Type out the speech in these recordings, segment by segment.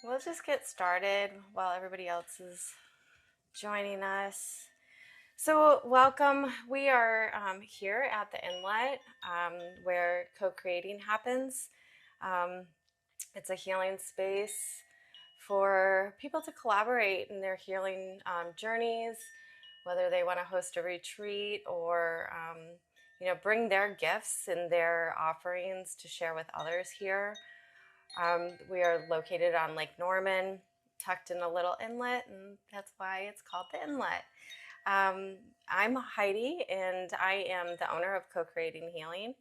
We'll just get started while everybody else is joining us. So, welcome. We are here at the Inlet where co creating happens. Um, it's a healing space for people to collaborate in their healing journeys, whether they want to host a retreat or bring their gifts and their offerings to share with others here. We are located on Lake Norman, tucked in a little inlet, and that's why it's called the Inlet. I'm Heidi, and I am the owner of Co-Creating Healing.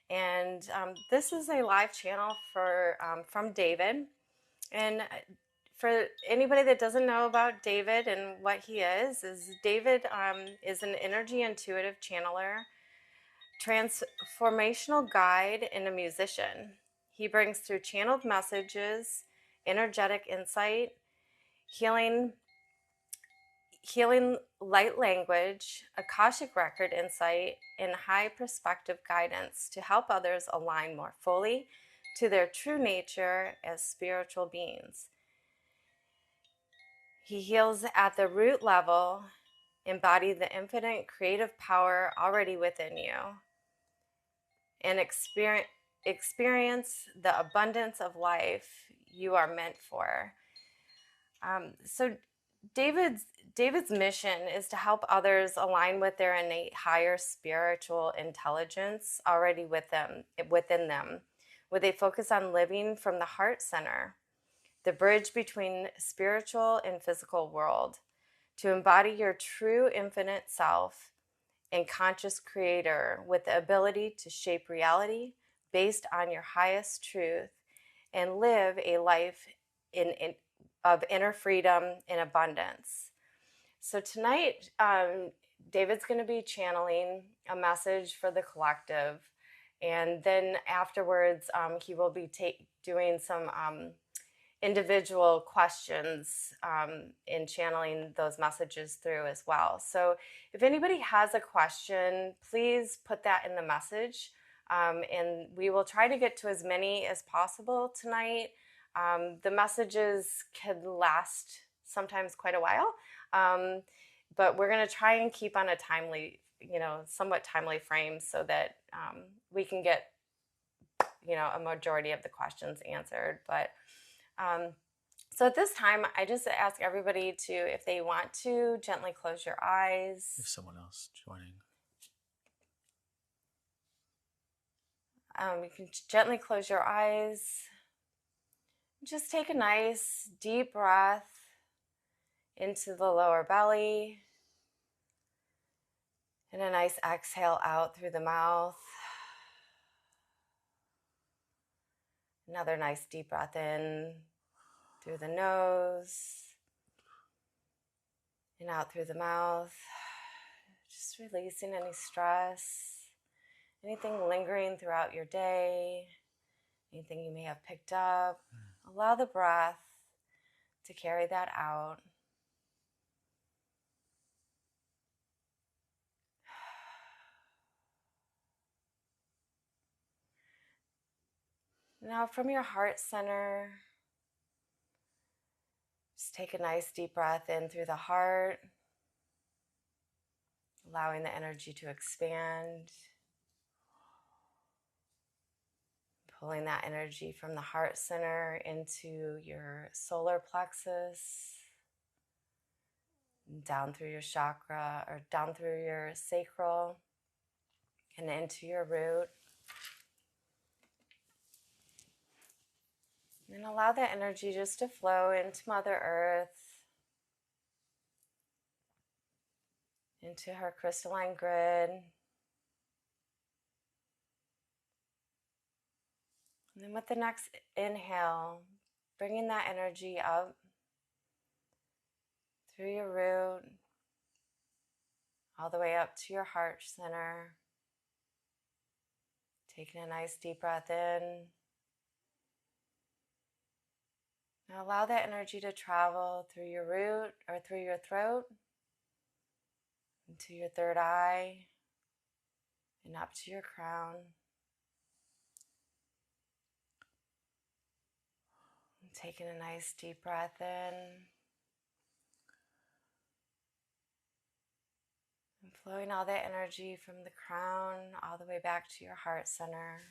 And this is a live channel from David. And for anybody that doesn't know about David and what he is David is an energy intuitive channeler, transformational guide, and a musician. He brings through channeled messages, energetic insight, healing light language, Akashic record insight, and high perspective guidance to help others align more fully to their true nature as spiritual beings. He heals at the root level, embody the infinite creative power already within you, and experience the abundance of life you are meant for. So David's mission is to help others align with their innate higher spiritual intelligence already within them, with a focus on living from the heart center, the bridge between spiritual and physical world, to embody your true infinite self and conscious creator with the ability to shape reality based on your highest truth and live a life of inner freedom and abundance. So tonight, David's going to be channeling a message for the collective. And then afterwards, he will be doing some individual questions in channeling those messages through as well. So if anybody has a question, please put that in the message. And we will try to get to as many as possible tonight. The messages could last sometimes quite a while, but we're going to try and keep on a somewhat timely frame so that we can get, a majority of the questions answered. But so at this time, I just ask everybody to, if they want to, gently close your eyes. If someone else joining. You can gently close your eyes. Just take a nice deep breath into the lower belly and a nice exhale out through the mouth. Another nice deep breath in through the nose and out through the mouth. Just releasing any stress, anything lingering throughout your day, anything you may have picked up. Allow the breath to carry that out. Now from your heart center, just take a nice deep breath in through the heart, allowing the energy to expand. Pulling that energy from the heart center into your solar plexus, down through your chakra, or down through your sacral, and into your root. And allow that energy just to flow into Mother Earth, into her crystalline grid. And then with the next inhale, bringing that energy up through your root, all the way up to your heart center. Taking a nice deep breath in. Now allow that energy to travel through your root or through your throat, into your third eye, and up to your crown. Taking a nice deep breath in and flowing all that energy from the crown all the way back to your heart center.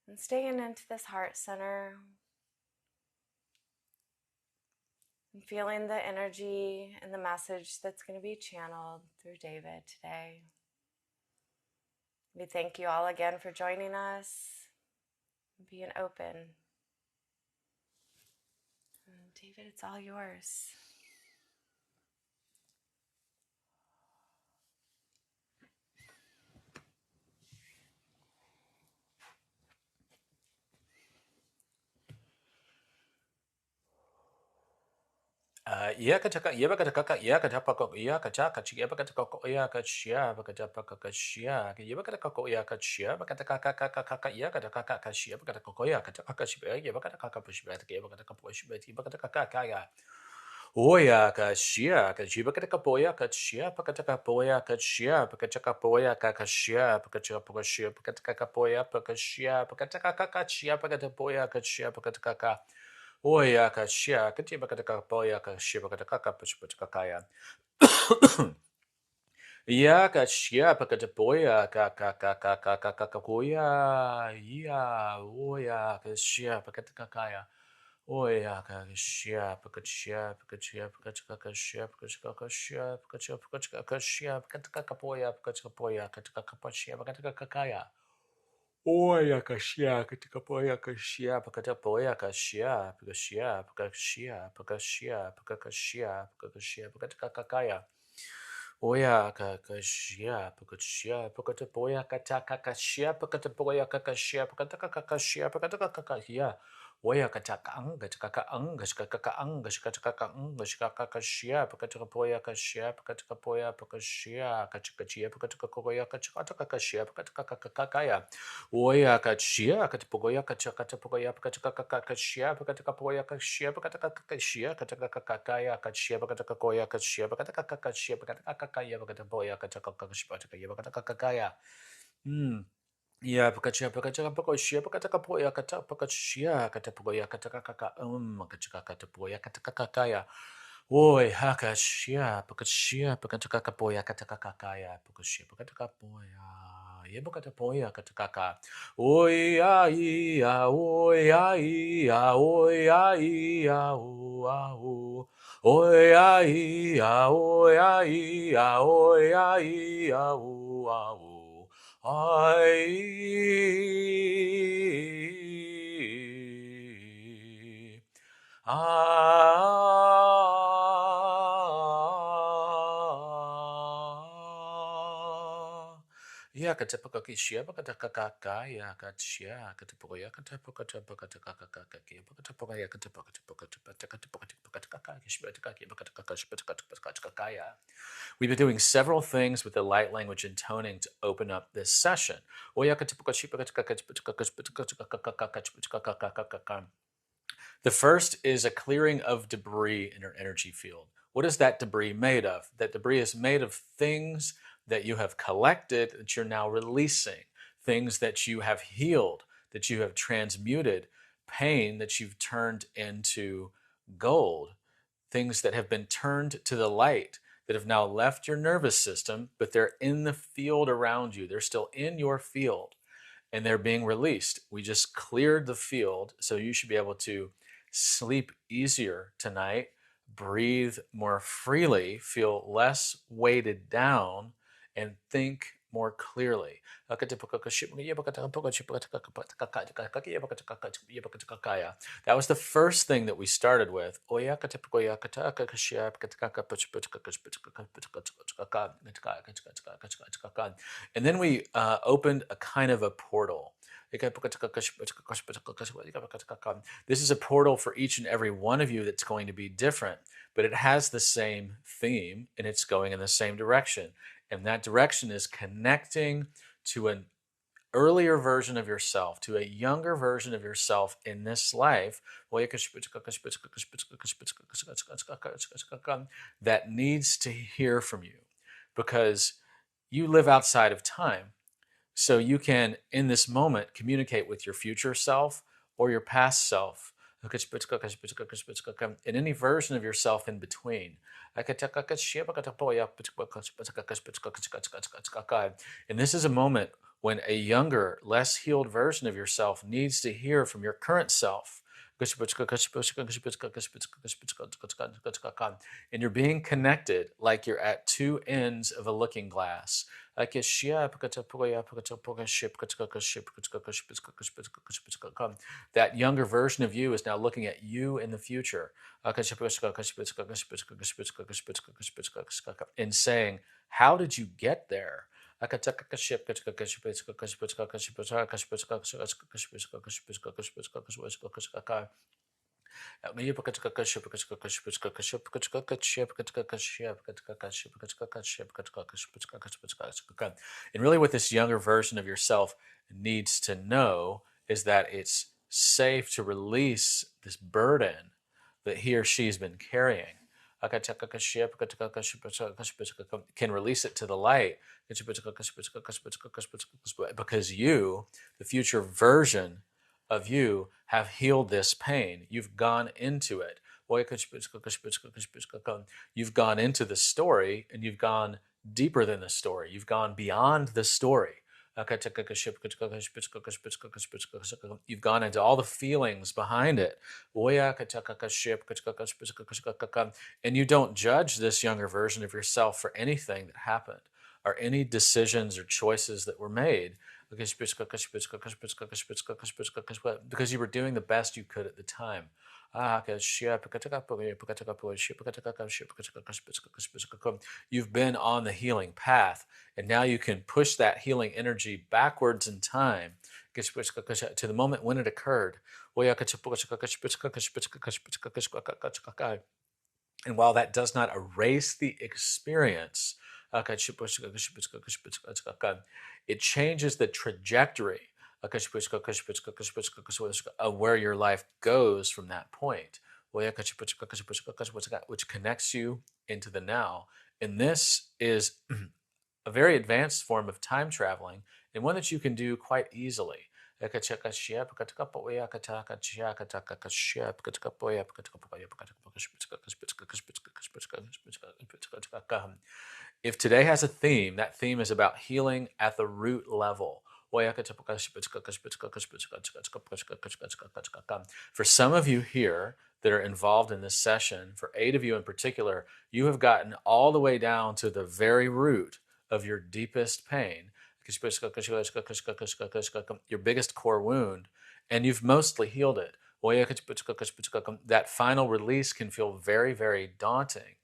And staying into this heart center and feeling the energy and the message that's going to be channeled through David today. We thank you all again for joining us and being open. And David, it's all yours. Oya kashia kachibakatakapoya kachia pakatakapoya kachia pakatakapoya kakashia pakatakapoya pakatakapoya pakashia pakatakakachia pakatapoya kachia pakatakaka Oya kashia kachibakatakapoya kachia pakatakaka pachipachakakaya Ya kachia pakatapoya kakakakakakakoya ya oya kashia pakatakakaya Oya kashia pakachia pakachia pakachakakashia pakachakakashia pakachia pakachakakashia pakatakapoya pakatakapoya katakakapachia pakatakakakaya Oya kashia katakapoya kashia pakatapoya kashia pakashia pakashia pakashia pakakashia pakakashia pakatakakakaya Oya kakashia pakachia pakatapoya katakakashia pakatapoya kakashia pakatakakashia pakatakakashia Oya kataka anga takaka anga shkakaka anga shkataka anga shkakakashia pakatakapoya kashia pakatakapoya pakashia kachakachia pakatakapoya kachakatakashia pakatakakakaya Oya kachia katapoya kachakatapoya pakatakatakashia pakatakapoya kashia pakatakakashia katakakakaya kachia pakatakakoya kachia pakatakakashia pakatakakaya pakatapoya kachakakashia pakatakakaya Ya pakachia pakachaka pakoshia pakatakapoya katapakashia katapoya katakakaka kachakakatapoya katakakakaya Oi hakashia pakachia pakatakakapoya katakakakaya pakashia pakatakapoya ye pakatapoya katakaka Oi ai ya oi ai ya oi ai ya o au Oi ai ya oi ai ya oi ai ya o au I Ya katapaka shia pakatakaka ya katshia katapoya katapaka ya pakatapoka ya katapaka ya We've been doing several things with the light language and toning to open up this session. The first is a clearing of debris in your energy field. What is that debris made of? That debris is made of things that you have collected that you're now releasing, things that you have healed, that you have transmuted, pain that you've turned into gold, things that have been turned to the light that have now left your nervous system, but they're in the field around you. They're still in your field and they're being released. We just cleared the field, so you should be able to sleep easier tonight, breathe more freely, feel less weighted down, and think more clearly. That was the first thing that we started with. And then we opened a kind of a portal. This is a portal for each and every one of you that's going to be different, but it has the same theme and it's going in the same direction. And that direction is connecting to an earlier version of yourself, to a younger version of yourself in this life that needs to hear from you because you live outside of time. So you can, in this moment, communicate with your future self or your past self, and any version of yourself in between. And this is a moment when a younger, less healed version of yourself needs to hear from your current self. And you're being connected like you're at two ends of a looking glass. That younger version of you is now looking at you in the future and saying, how did you get there? And really, what this younger version of yourself needs to know is that it's safe to release this burden that he or she's been carrying. Can release it to the light because you, the future version of you, have healed this pain. You've gone into it. You've gone into the story and you've gone deeper than the story. You've gone beyond the story. You've gone into all the feelings behind it. And you don't judge this younger version of yourself for anything that happened or any decisions or choices that were made because you were doing the best you could at the time. You've been on the healing path, and now you can push that healing energy backwards in time to the moment when it occurred. And while that does not erase the experience, it changes the trajectory of where your life goes from that point, which connects you into the now. And this is a very advanced form of time traveling, and one that you can do quite easily. If today has a theme, that theme is about healing at the root level. For some of you here that are involved in this session, for 8 of you in particular, you have gotten all the way down to the very root of your deepest pain, your biggest core wound, and you've mostly healed it. That final release can feel very, very daunting.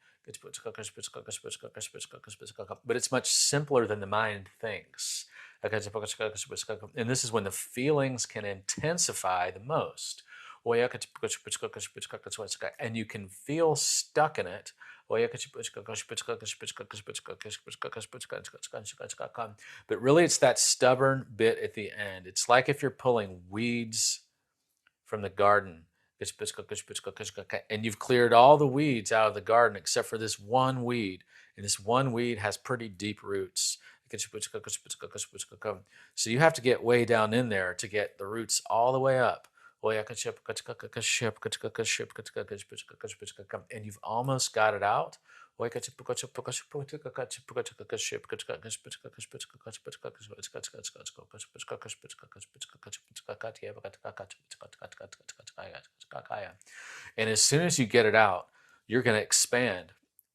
But it's much simpler than the mind thinks. And this is when the feelings can intensify the most. And you can feel stuck in it. But really, it's that stubborn bit at the end. It's like if you're pulling weeds from the garden, and you've cleared all the weeds out of the garden except for this one weed, and this one weed has pretty deep roots. So you have to get way down in there to get the roots all the way up. And you've almost got it out. And as soon as you get it out, you're going to expand.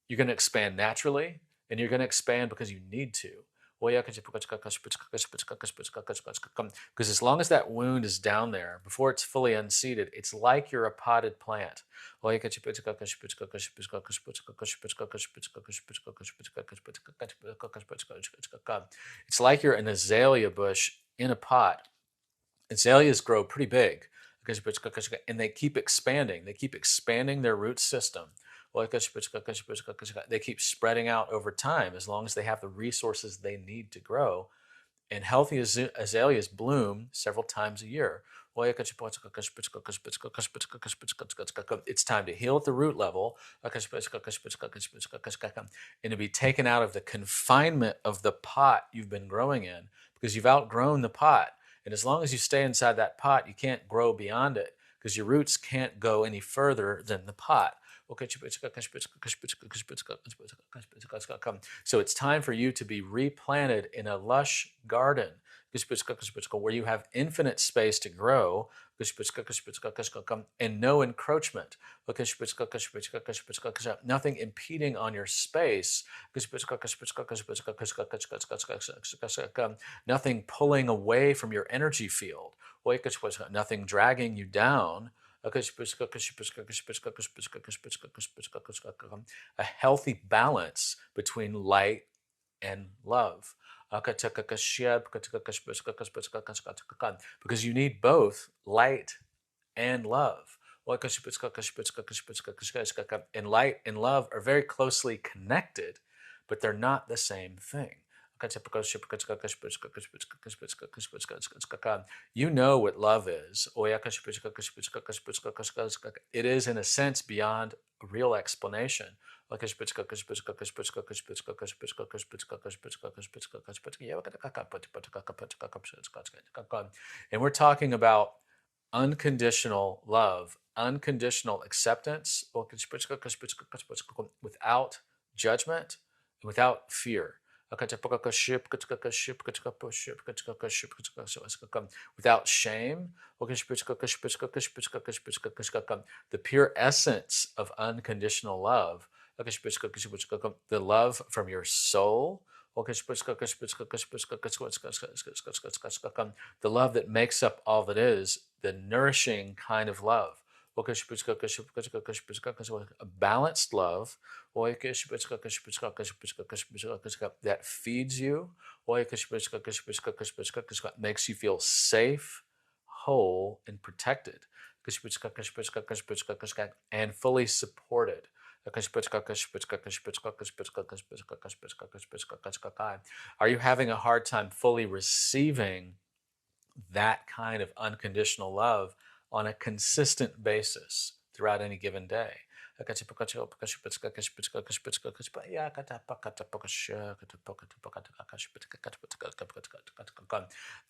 You're going to expand naturally, and you're going to expand because you need to. Because as long as that wound is down there, before it's fully unseated, it's like you're a potted plant. It's like you're an azalea bush in a pot. Azaleas grow pretty big, and they keep expanding. They keep expanding their root system. They keep spreading out over time as long as they have the resources they need to grow. And healthy azaleas bloom several times a year. It's time to heal at the root level and to be taken out of the confinement of the pot you've been growing in, because you've outgrown the pot. And as long as you stay inside that pot, you can't grow beyond it because your roots can't go any further than the pot. So it's time for you to be replanted in a lush garden where you have infinite space to grow and no encroachment. Nothing impeding on your space. Nothing pulling away from your energy field. Nothing dragging you down. A healthy balance between light and love. Because you need both light and love. And light and love are very closely connected, but they're not the same thing. You know what love is. It is, in a sense, beyond a real explanation. And we're talking about unconditional love, unconditional acceptance without judgment, without fear. Without shame, the pure essence of unconditional love, the love from your soul, the love that makes up all that is, the nourishing kind of love. A balanced love that feeds you, makes you feel safe, whole, and protected, and fully supported. Are you having a hard time fully receiving that kind of unconditional love on a consistent basis throughout any given day?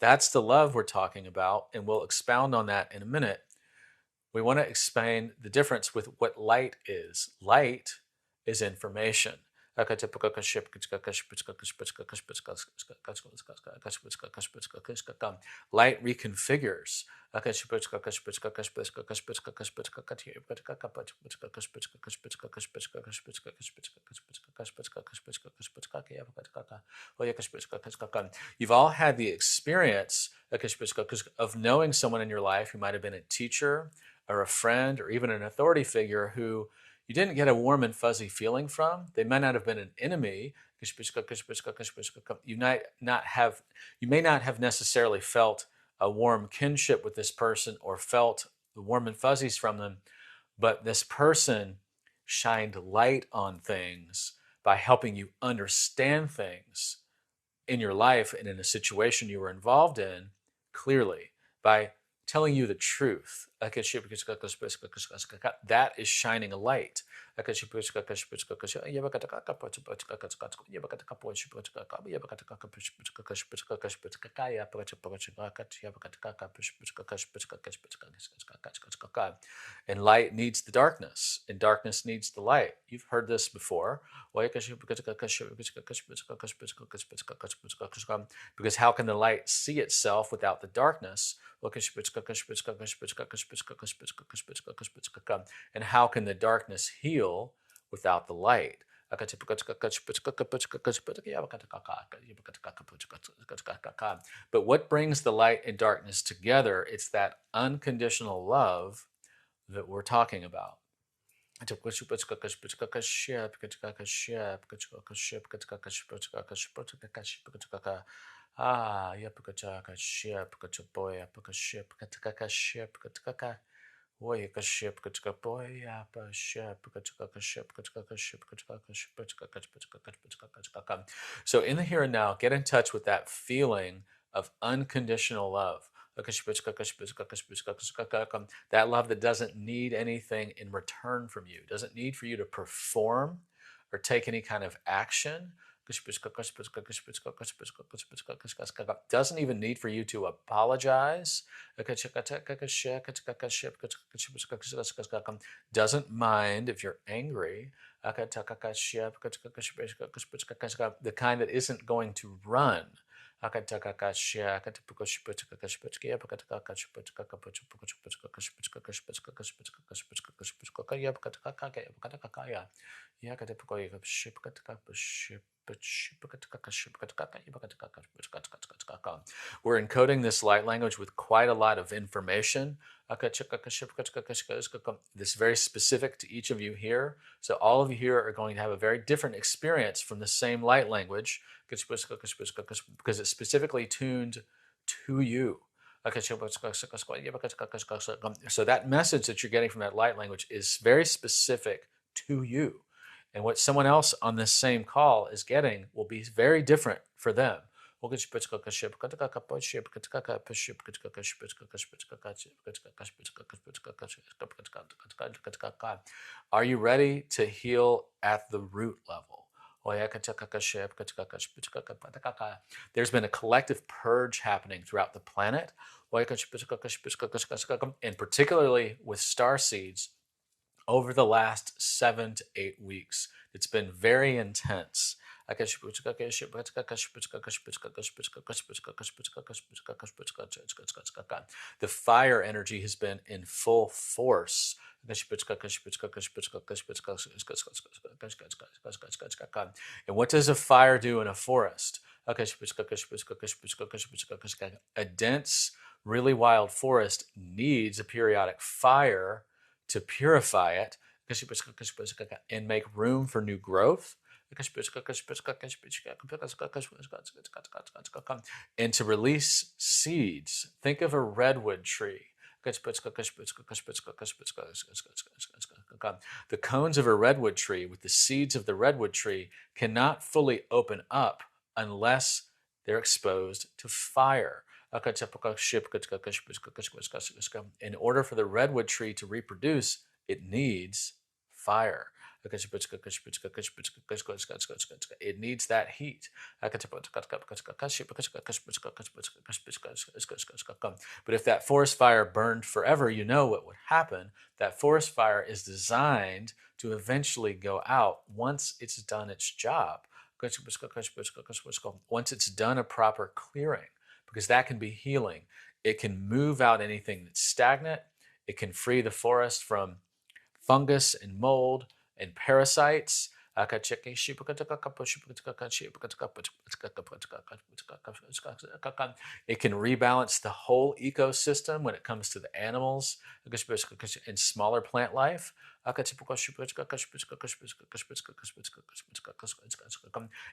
That's the love we're talking about, and we'll expound on that in a minute. We want to explain the difference with what light is. Light is information. Light reconfigures. You've all had the experience of knowing someone in your life who might have been a teacher or a friend or even an authority figure who you didn't get a warm and fuzzy feeling from. They might not have been an enemy. You may not have necessarily felt a warm kinship with this person or felt the warm and fuzzies from them, but this person shined light on things by helping you understand things in your life and in a situation you were involved in clearly, by telling you the truth. That is shining a light. And light needs the darkness, and darkness needs the light. You've heard this before. Because how can the light see itself without the darkness? And how can the darkness heal without the light? But what brings the light and darkness together? It's that unconditional love that we're talking about. So in the here and now, get in touch with that feeling of unconditional love. That love that doesn't need anything in return from you, doesn't need for you to perform or take any kind of action. Doesn't even need for you to apologize. Doesn't mind if you're angry. The kind that isn't going to run. We're encoding this light language with quite a lot of information. This is very specific to each of you here. So all of you here are going to have a very different experience from the same light language because it's specifically tuned to you. So that message that you're getting from that light language is very specific to you. And what someone else on this same call is getting will be very different for them. Are you ready to heal at the root level? There's been a collective purge happening throughout the planet, and particularly with star seeds over the last 7 to 8 weeks. It's been very intense. The fire energy has been in full force. And what does a fire do in a forest? A dense, really wild forest needs a periodic fire to purify it and make room for new growth and to release seeds. Think of a redwood tree. The cones of a redwood tree with the seeds of the redwood tree cannot fully open up unless they're exposed to fire. In order for the redwood tree to reproduce, it needs fire. It needs that heat. But if that forest fire burned forever, you know what would happen. That forest fire is designed to eventually go out once it's done its job. Once it's done a proper clearing, because that can be healing. It can move out anything that's stagnant. It can free the forest from fungus and mold and parasites. It can rebalance the whole ecosystem when it comes to the animals and smaller plant life.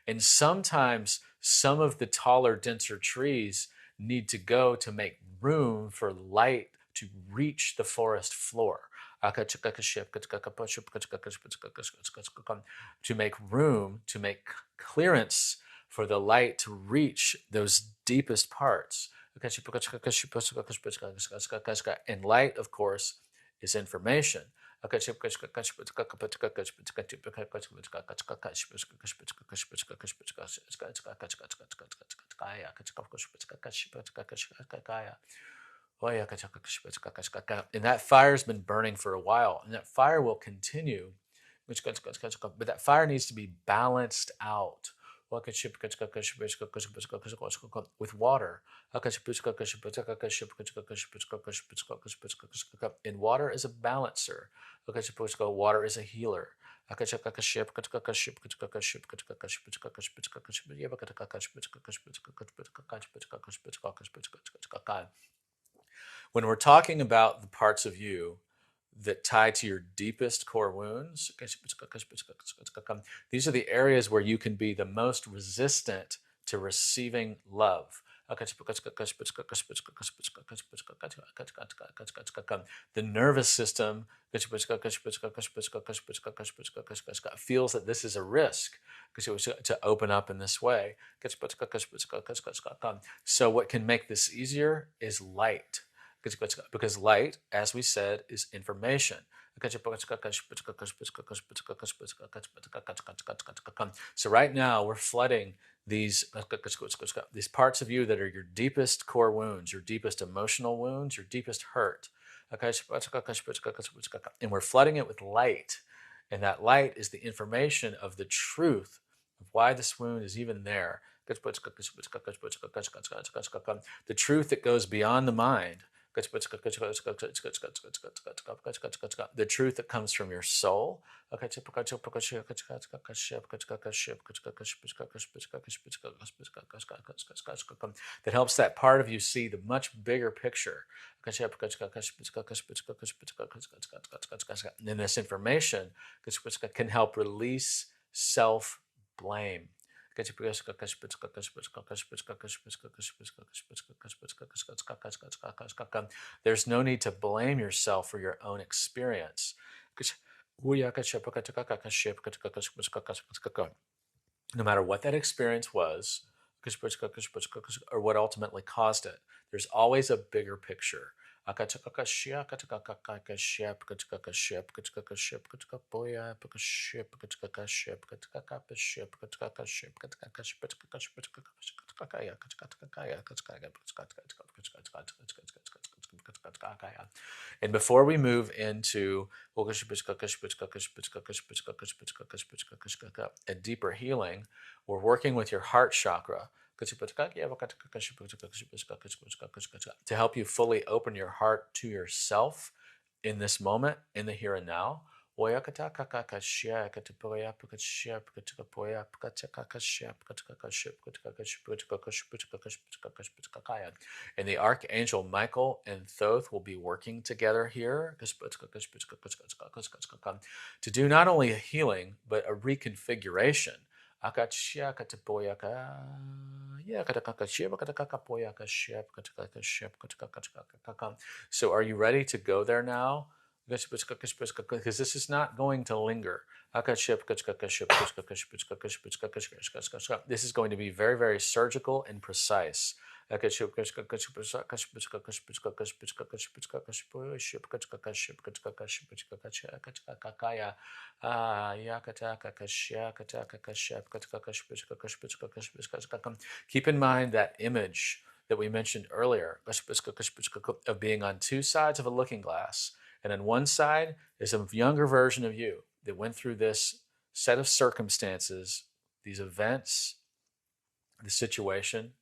And sometimes some of the taller, denser trees need to go to make room for light to reach the forest floor. To make room, to make clearance for the light to reach those deepest parts. And light, of course, is information. And that fire's been burning for a while, and that fire will continue. But that fire needs to be balanced out with water. And water is a balancer. Water is a healer. When we're talking about the parts of you that tie to your deepest core wounds, these are the areas where you can be the most resistant to receiving love. The nervous system feels that this is a risk to open up in this way. So what can make this easier is light. Because light, as we said, is information. So right now we're flooding these parts of you that are your deepest core wounds, your deepest emotional wounds, your deepest hurt. And we're flooding it with light. And that light is the information of the truth of why this wound is even there. The truth that goes beyond the mind. The truth that comes from your soul. That helps that part of you see the much bigger picture. And this information can help release self blame. There's no need to blame yourself for your own experience. No matter what that experience was, or what ultimately caused it, there's always a bigger picture. And before we move into a deeper healing, we're working with your heart chakra to help you fully open your heart to yourself in this moment, in the here and now. And the Archangel Michael and Thoth will be working together here to do not only a healing, but a reconfiguration. So are you ready to go there now? Because this is not going to linger. This is going to be very, very surgical and precise. Keep in mind that image that we mentioned earlier of being on two sides of a looking glass. And on one side is a younger version of you that went through this set of circumstances, these events, the situation,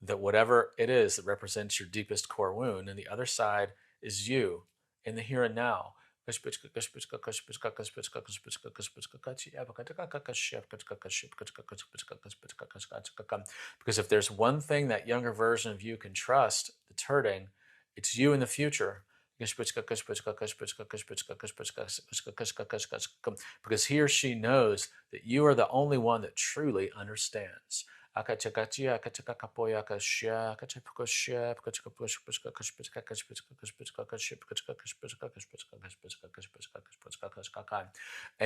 that whatever it is that represents your deepest core wound. And the other side is you in the here and now. Because if there's one thing that younger version of you can trust that's hurting, it's you in the future. Because he or she knows that you are the only one that truly understands. And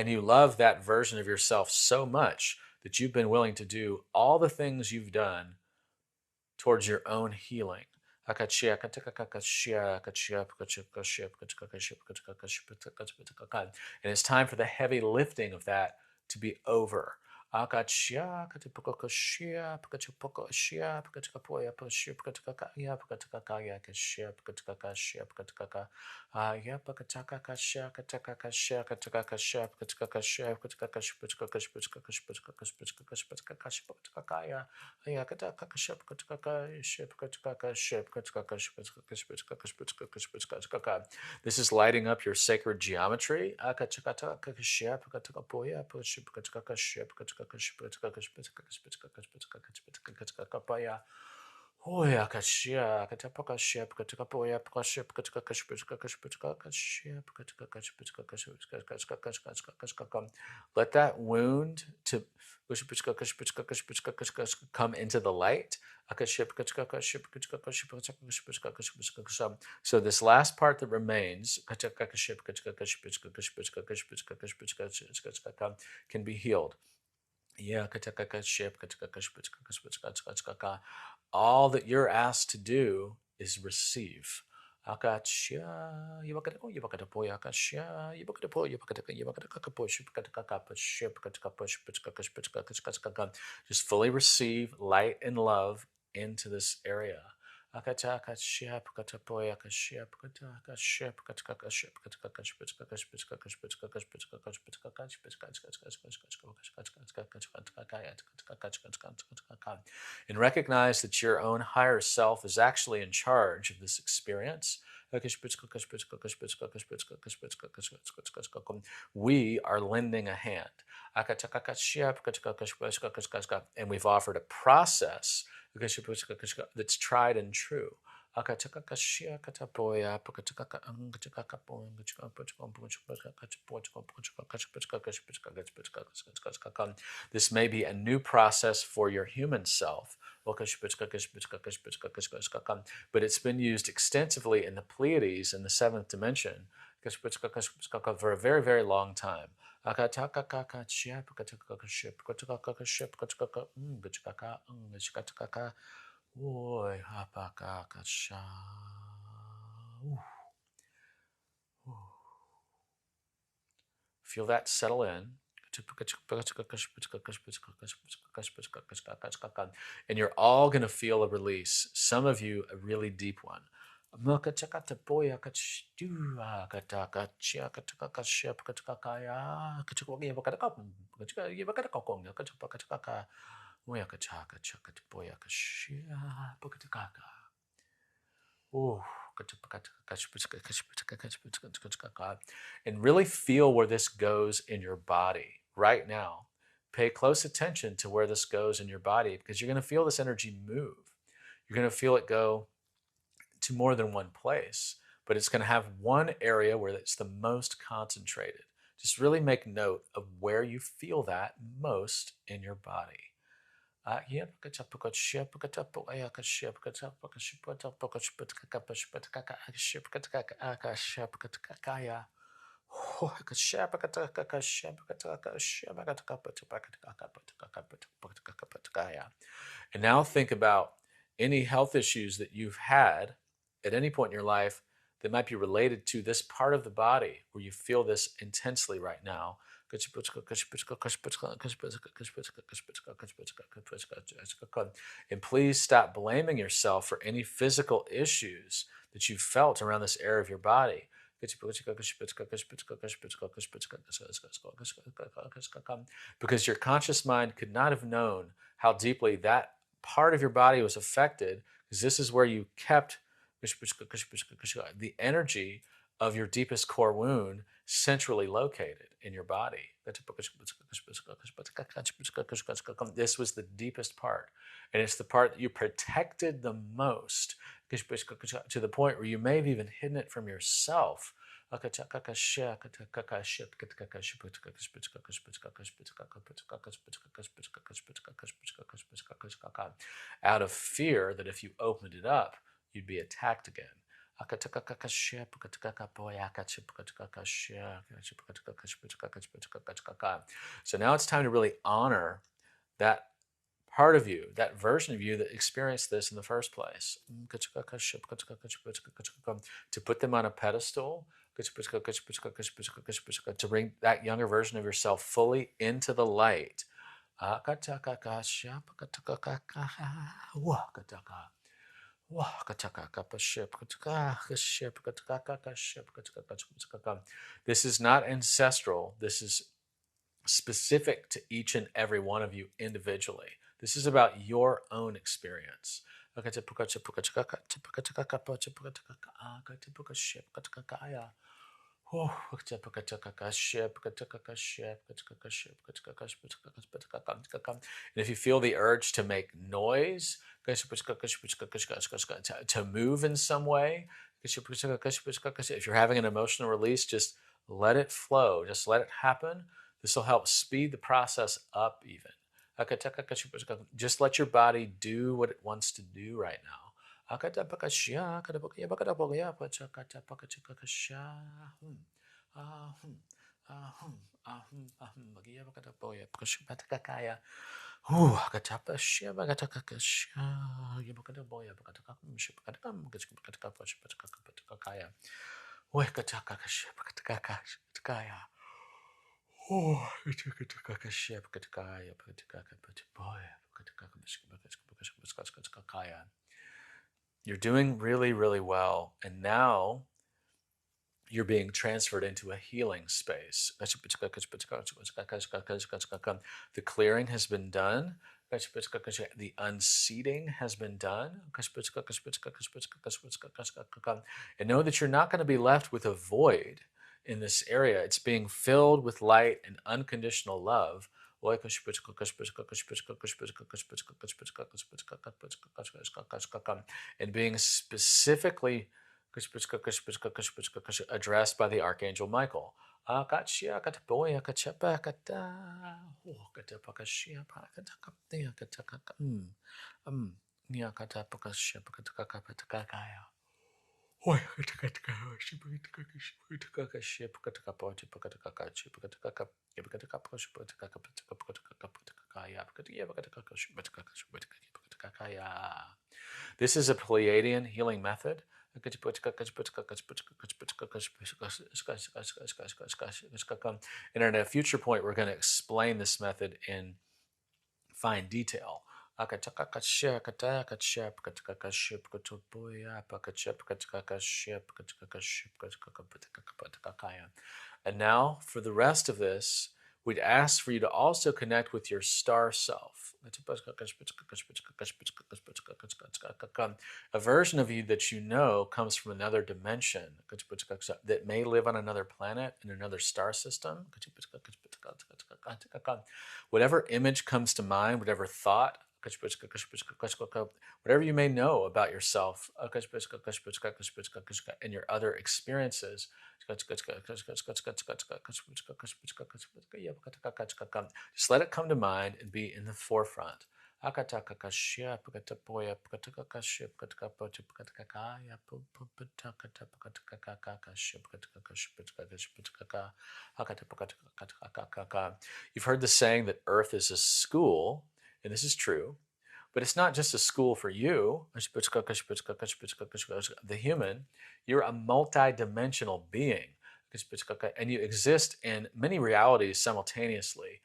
you love that version of yourself so much that you've been willing to do all the things you've done towards your own healing. And it's time for the heavy lifting of that to be over. This is lighting up your sacred geometry. Let that wound to come into the light. So this last part that remains can be healed. All that you're asked to do is receive. Akashia, Yabakatako, Yabakatapo, Akashia, Yabakatapo, Yabakataka, just fully receive light and love into this area. And recognize that your own higher self is actually in charge of this experience. We are lending a hand. And we've offered a process that's tried and true. This may be a new process for your human self, but it's been used extensively in the Pleiades in the seventh dimension for a very, very long time. Feel that settle in. And you're all going to feel a release. Some of you, a really deep one. And really feel where this goes in your body right now. Pay close attention to where this goes in your body because you're going to feel this energy move. You're going to feel it go to more than one place, but it's going to have one area where it's the most concentrated. Just really make note of where you feel that most in your body. And now think about any health issues that you've had at any point in your life that might be related to this part of the body where you feel this intensely right now. And please stop blaming yourself for any physical issues that you felt around this area of your body. Because your conscious mind could not have known how deeply that part of your body was affected, because this is where you kept the energy of your deepest core wound centrally located in your body. This was the deepest part, and it's the part that you protected the most, to the point where you may have even hidden it from yourself. Out of fear that if you opened it up, you'd be attacked again. So now it's time to really honor that part of you, that version of you that experienced this in the first place. To put them on a pedestal, to bring that younger version of yourself fully into the light. This is not ancestral. This is specific to each and every one of you individually. This is about your own experience. And if you feel the urge to make noise, to move in some way, if you're having an emotional release, just let it flow, just let it happen. This will help speed the process up even. Just let your body do what it wants to do right now. You're doing really, really well. And now you're being transferred into a healing space. The clearing has been done. The unseating has been done. And know that you're not going to be left with a void in this area. It's being filled with light and unconditional love. And being specifically addressed by the Archangel Michael. This is a Pleiadian healing method. And at a future point, we're going to explain this method in fine detail. And now, for the rest of this, we'd ask for you to also connect with your star self. A version of you that you know comes from another dimension that may live on another planet in another star system. Whatever image comes to mind, whatever thought, whatever you may know about yourself and your other experiences, just let it come to mind and be in the forefront. You've heard the saying that Earth is a school, and this is true, but it's not just a school for you, the human. You're a multidimensional being, and you exist in many realities simultaneously.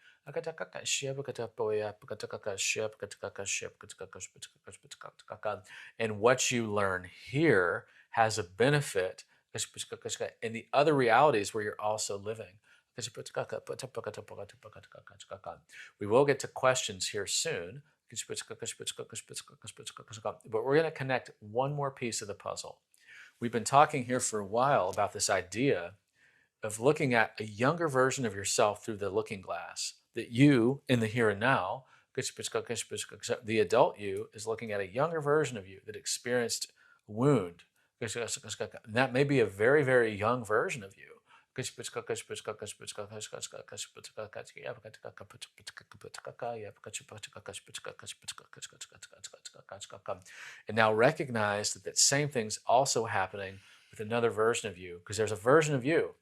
And what you learn here has a benefit in the other realities where you're also living. We will get to questions here soon, but we're going to connect one more piece of the puzzle. We've been talking here for a while about this idea of looking at a younger version of yourself through the looking glass, that you, in the here and now, the adult you, is looking at a younger version of you that experienced a wound. And that may be a very, very young version of you. And now recognize that that same thing's also happening with another version of you, because there's a version of you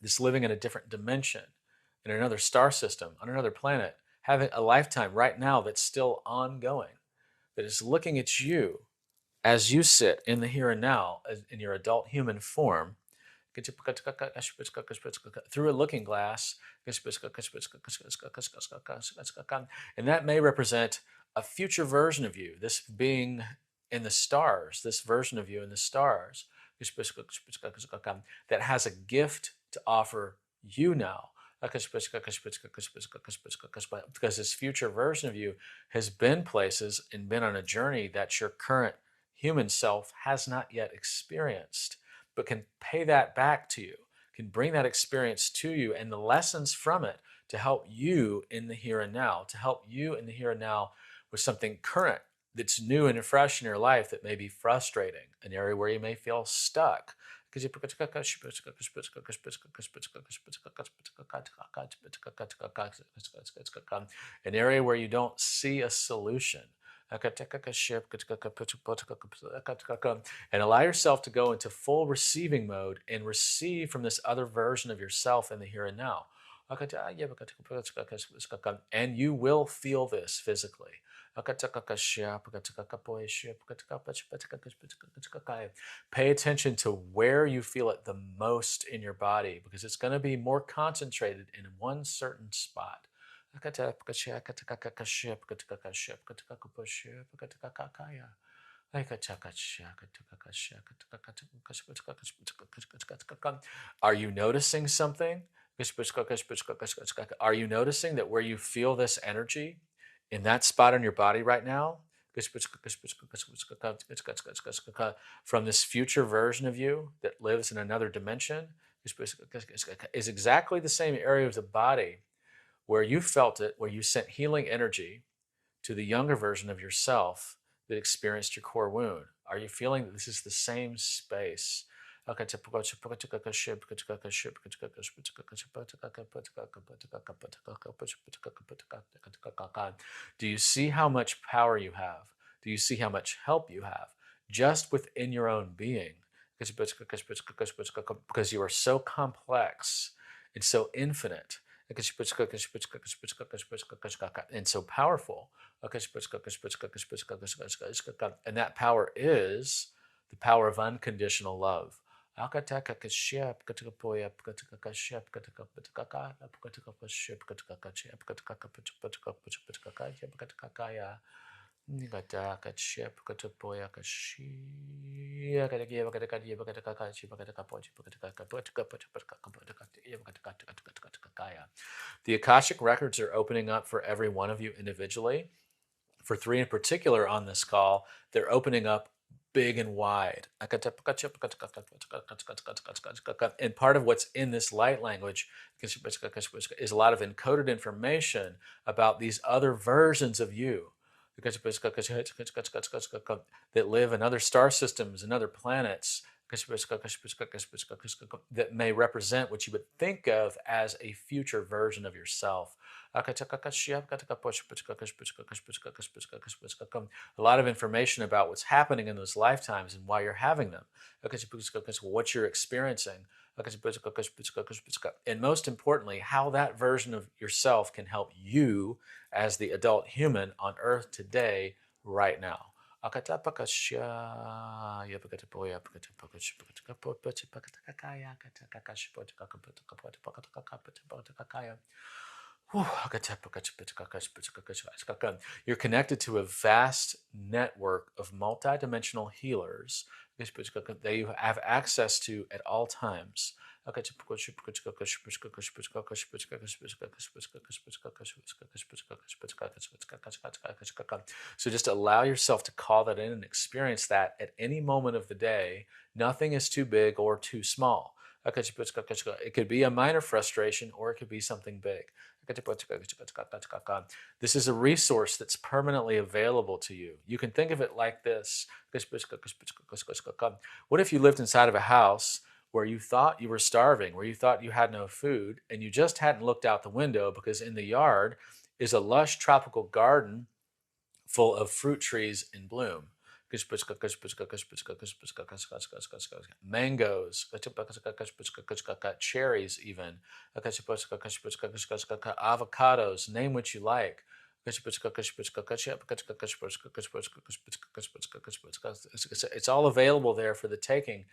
that's living in a different dimension, in another star system, on another planet, having a lifetime right now that's still ongoing, that is looking at you as you sit in the here and now, in your adult human form, through a looking glass. And that may represent a future version of you, this being in the stars, this version of you in the stars, that has a gift to offer you now. Because this future version of you has been places and been on a journey that your current human self has not yet experienced, but can pay that back to you, can bring that experience to you and the lessons from it to help you in the here and now, with something current that's new and fresh in your life that may be frustrating, an area where you may feel stuck. An area where you don't see a solution. And allow yourself to go into full receiving mode and receive from this other version of yourself in the here and now. And you will feel this physically. Pay attention to where you feel it the most in your body because it's going to be more concentrated in one certain spot. Are you noticing something? Are you noticing that where you feel this energy in that spot on your body right now, from this future version of you that lives in another dimension, is exactly the same area of the body where you felt it, where you sent healing energy to the younger version of yourself that experienced your core wound? Are you feeling that this is the same space? Do you see how much power you have? Do you see how much help you have just within your own being? Because you are so complex and so infinite and so powerful. And that power is the power of unconditional love. The Akashic records are opening up for every one of you individually. For three in particular on this call, they're opening up big and wide. And part of what's in this light language is a lot of encoded information about these other versions of you that live in other star systems and other planets that may represent what you would think of as a future version of yourself. A lot of information about what's happening in those lifetimes and why you're having them, what you're experiencing, and most importantly, how that version of yourself can help you as the adult human on Earth today, right now. You're connected to a vast network of multidimensional healers that you have access to at all times. So just allow yourself to call that in and experience that at any moment of the day. Nothing is too big or too small. It could be a minor frustration or it could be something big. This is a resource that's permanently available to you. You can think of it like this. What if you lived inside of a house where you thought you were starving, where you thought you had no food, and you just hadn't looked out the window because in the yard is a lush tropical garden full of fruit trees in bloom? Mangoes, cherries, even avocados, name what you like. It's all available there for the taking.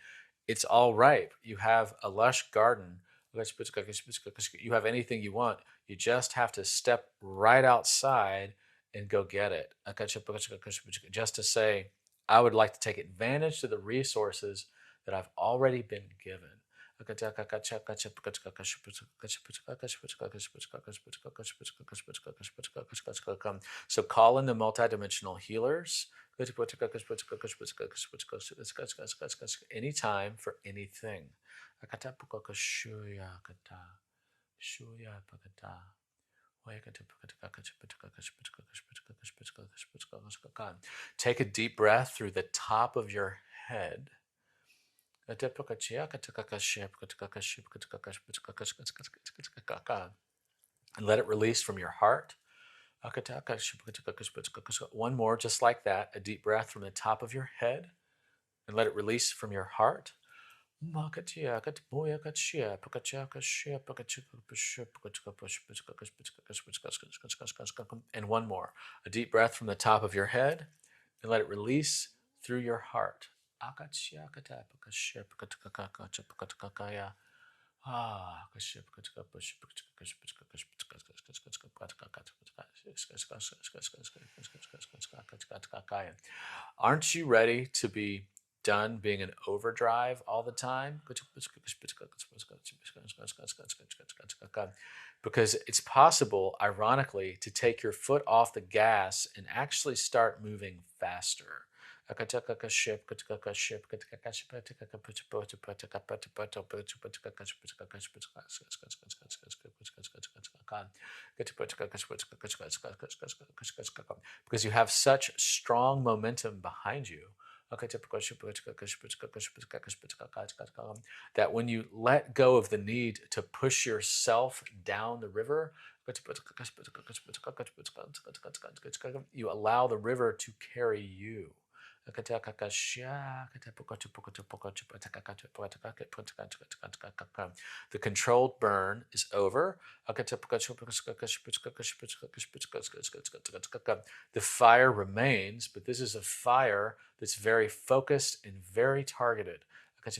It's all ripe. You have a lush garden. You have anything you want. You just have to step right outside and go get it. Just to say, I would like to take advantage of the resources that I've already been given. So call in the multidimensional healers anytime for anything. Take a deep breath through the top of your head. And let it release from your heart. One more, just like that. A deep breath from the top of your head. And let it release from your heart. And one more. A deep breath from the top of your head and let it release through your heart. Aren't you ready to be done being in overdrive all the time? Because it's possible, ironically, to take your foot off the gas and actually start moving faster. Because you have such strong momentum behind you that when you let go of the need to push yourself down the river, you allow the river to carry you. The controlled burn is over. The fire remains, but this is a fire that's very focused and very targeted. It's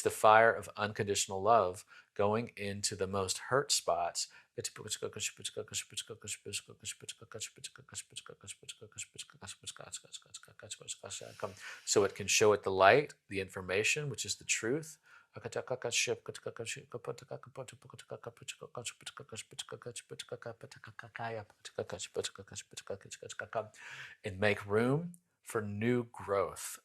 the fire of unconditional love going into the most hurt spots. So it can show it the light, the information, which is the truth. And make room for new growth.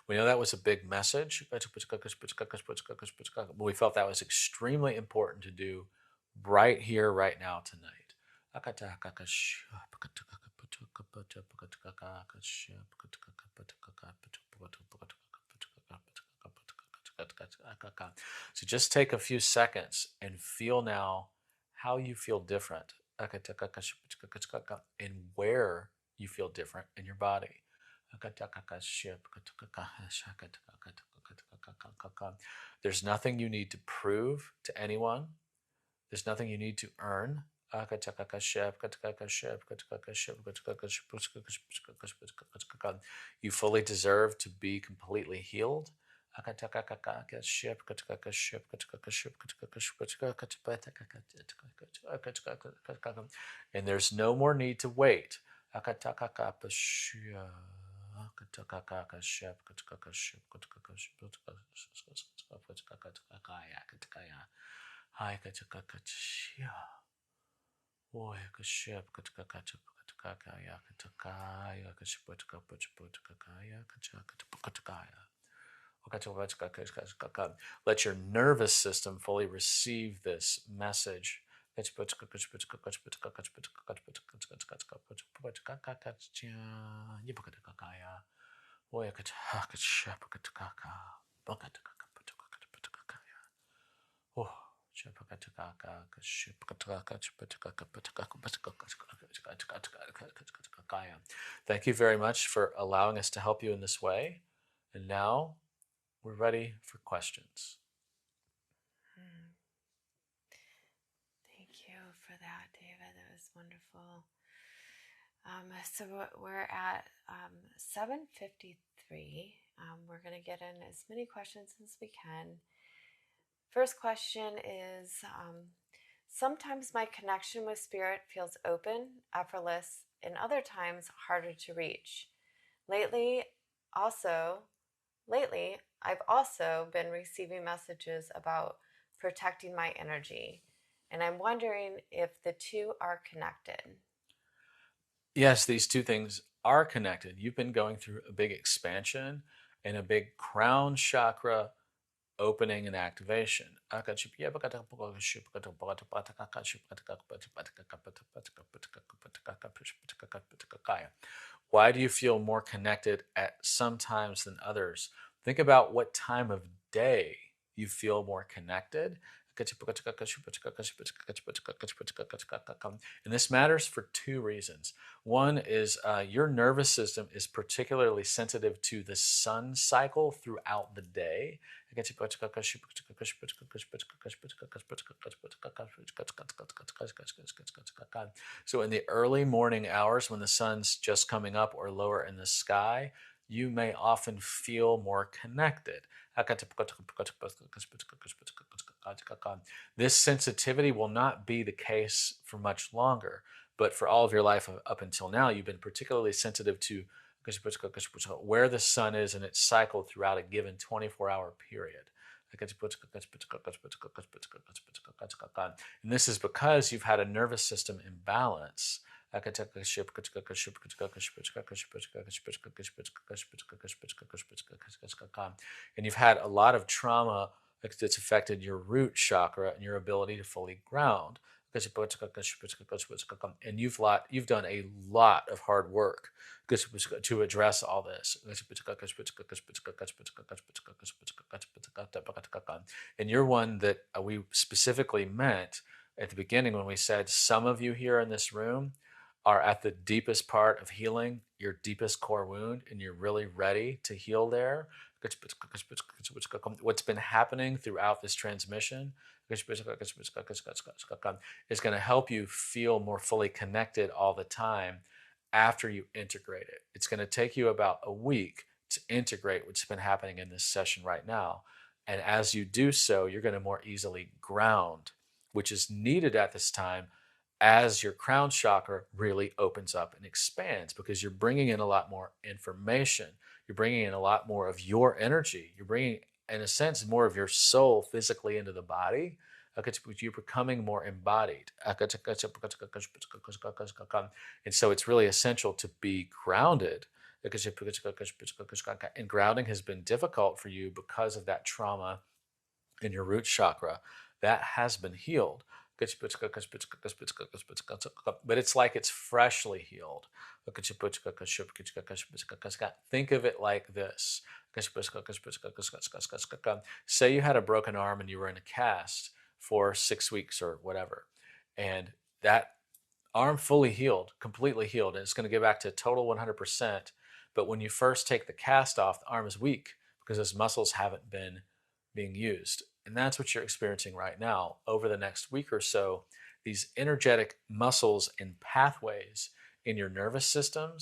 We know that was a big message, but we felt that was extremely important to do right here, right now, tonight. So just take a few seconds and feel now how you feel different and where you feel different in your body. There's nothing you need to prove to anyone. There's nothing you need to earn. You fully deserve to be completely healed. And there's no more need to wait. Let your nervous system fully receive this message. Thank you very much for allowing us to help you in this way. And now we're ready for questions. Thank you for that, David. That was wonderful. So we're at 7:53. We're going to get in as many questions as we can. First question is, sometimes my connection with spirit feels open, effortless, and other times harder to reach. Lately, I've also been receiving messages about protecting my energy, and I'm wondering if the two are connected. Yes, these two things are connected. You've been going through a big expansion and a big crown chakra opening and activation. Why do you feel more connected at some times than others? Think about what time of day you feel more connected. And this matters for two reasons. One is your nervous system is particularly sensitive to the sun cycle throughout the day. So, in the early morning hours when the sun's just coming up or lower in the sky, you may often feel more connected. This sensitivity will not be the case for much longer, but for all of your life up until now, you've been particularly sensitive to where the sun is in its cycle throughout a given 24-hour period. And this is because you've had a nervous system imbalance. And you've had a lot of trauma that's affected your root chakra and your ability to fully ground. And you've done a lot of hard work to address all this. And you're one that we specifically meant at the beginning when we said some of you here in this room are at the deepest part of healing your deepest core wound, and you're really ready to heal there. What's been happening throughout this transmission is going to help you feel more fully connected all the time after you integrate it. It's going to take you about a week to integrate what's been happening in this session right now. And as you do so, you're going to more easily ground, which is needed at this time as your crown chakra really opens up and expands, because you're bringing in a lot more information. You're bringing in a lot more of your energy. You're bringing, in a sense, more of your soul physically into the body. You're becoming more embodied. And so it's really essential to be grounded. And grounding has been difficult for you because of that trauma in your root chakra. That has been healed. But it's like it's freshly healed. Think of it like this. Say you had a broken arm and you were in a cast for 6 weeks or whatever, and that arm fully healed, completely healed, and it's going to get back to total 100%. But when you first take the cast off, the arm is weak because those muscles haven't been being used. And that's what you're experiencing right now. Over the next week or so, these energetic muscles and pathways in your nervous system,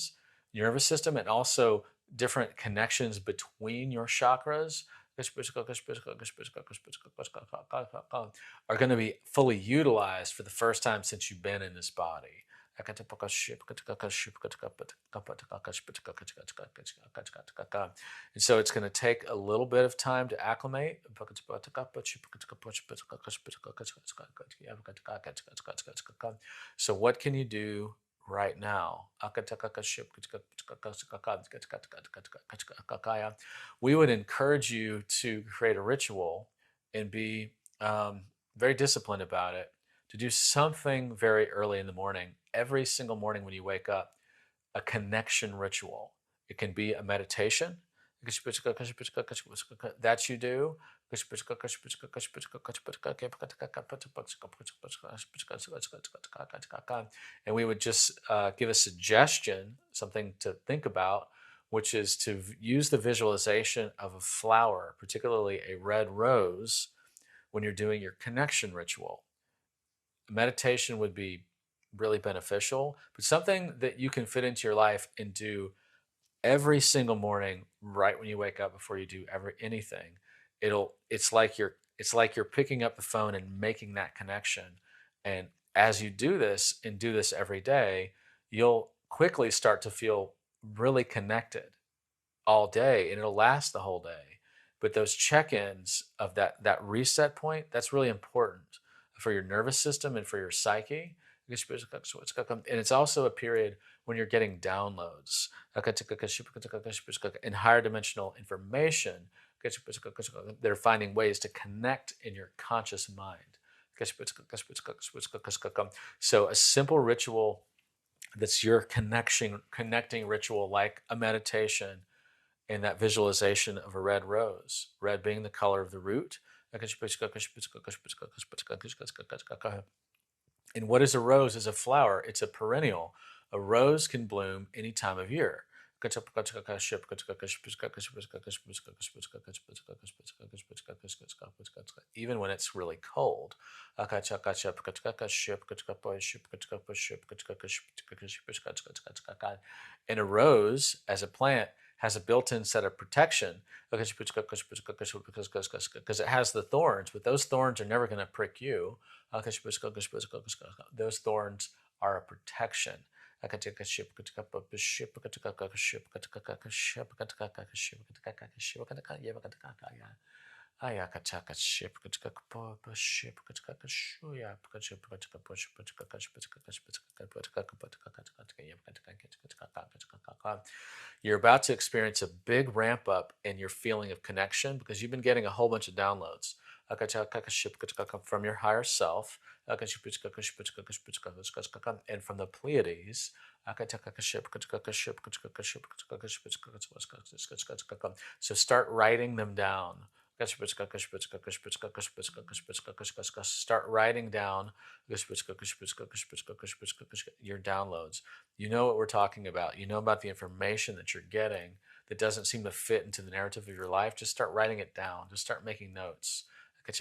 and also different connections between your chakras are going to be fully utilized for the first time since you've been in this body. And so it's going to take a little bit of time to acclimate. So what can you do right now? We would encourage you to create a ritual and be very disciplined about it, to do something very early in the morning, every single morning when you wake up, a connection ritual. It can be a meditation that you do. And we would just give a suggestion, something to think about, which is to use the visualization of a flower, particularly a red rose, when you're doing your connection ritual. Meditation would be really beneficial, but something that you can fit into your life and do every single morning, right when you wake up, before you do anything. It's like you're picking up the phone and making that connection. And as you do this and do this every day, you'll quickly start to feel really connected all day, and it'll last the whole day. But those check-ins of that reset point, that's really important for your nervous system and for your psyche. And it's also a period when you're getting downloads and higher dimensional information They're finding ways to connect in your conscious mind. So a simple ritual that's your connecting ritual, like a meditation and that visualization of a red rose, red being the color of the root. And what is a rose? Is a flower. It's a perennial. A rose can bloom any time of year. Even when it's really cold. And a rose, as a plant, has a built-in set of protection because it has the thorns, but those thorns are never going to prick you. Those thorns are a protection. You're about to experience a big ramp up in your feeling of connection because you've been getting a whole bunch of downloads from your higher self and from the Pleiades. So start writing them down. Start writing down your downloads. You know what we're talking about. You know about the information that you're getting that doesn't seem to fit into the narrative of your life. Just start writing it down. Just start making notes. Thank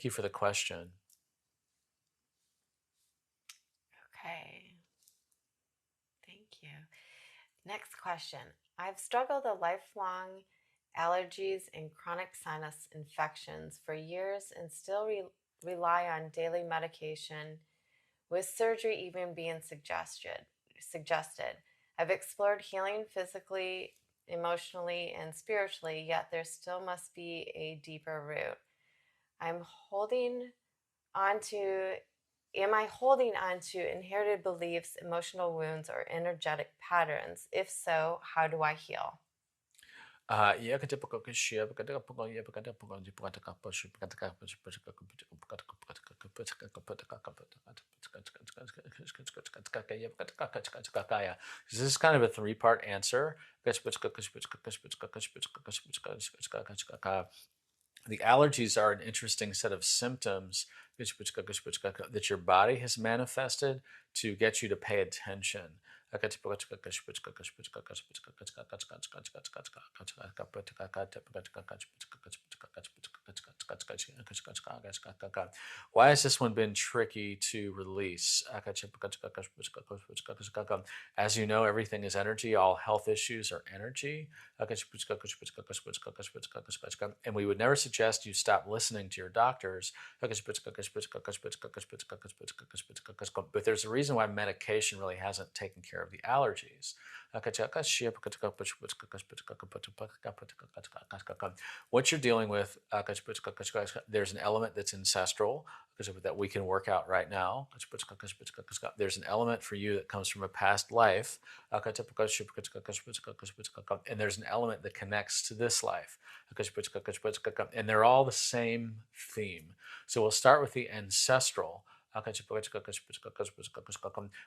you for the question. Okay. Thank you. Next question. I've struggled with lifelong allergies and chronic sinus infections for years and still rely on daily medication, with surgery even being suggested. I've explored healing physically, emotionally, and spiritually, yet there still must be a deeper root. I'm holding on to Am I holding on to inherited beliefs, emotional wounds, or energetic patterns? If so, how do I heal? This is kind of a three-part answer. The allergies are an interesting set of symptoms that your body has manifested to get you to pay attention. Why has this one been tricky to release? As you know, everything is energy. All health issues are energy. And we would never suggest you stop listening to your doctors. But there's a reason why medication really hasn't taken care of the allergies. What you're dealing with, there's an element that's ancestral that we can work out right now. There's an element for you that comes from a past life, and there's an element that connects to this life, and they're all the same theme. So we'll start with the ancestral.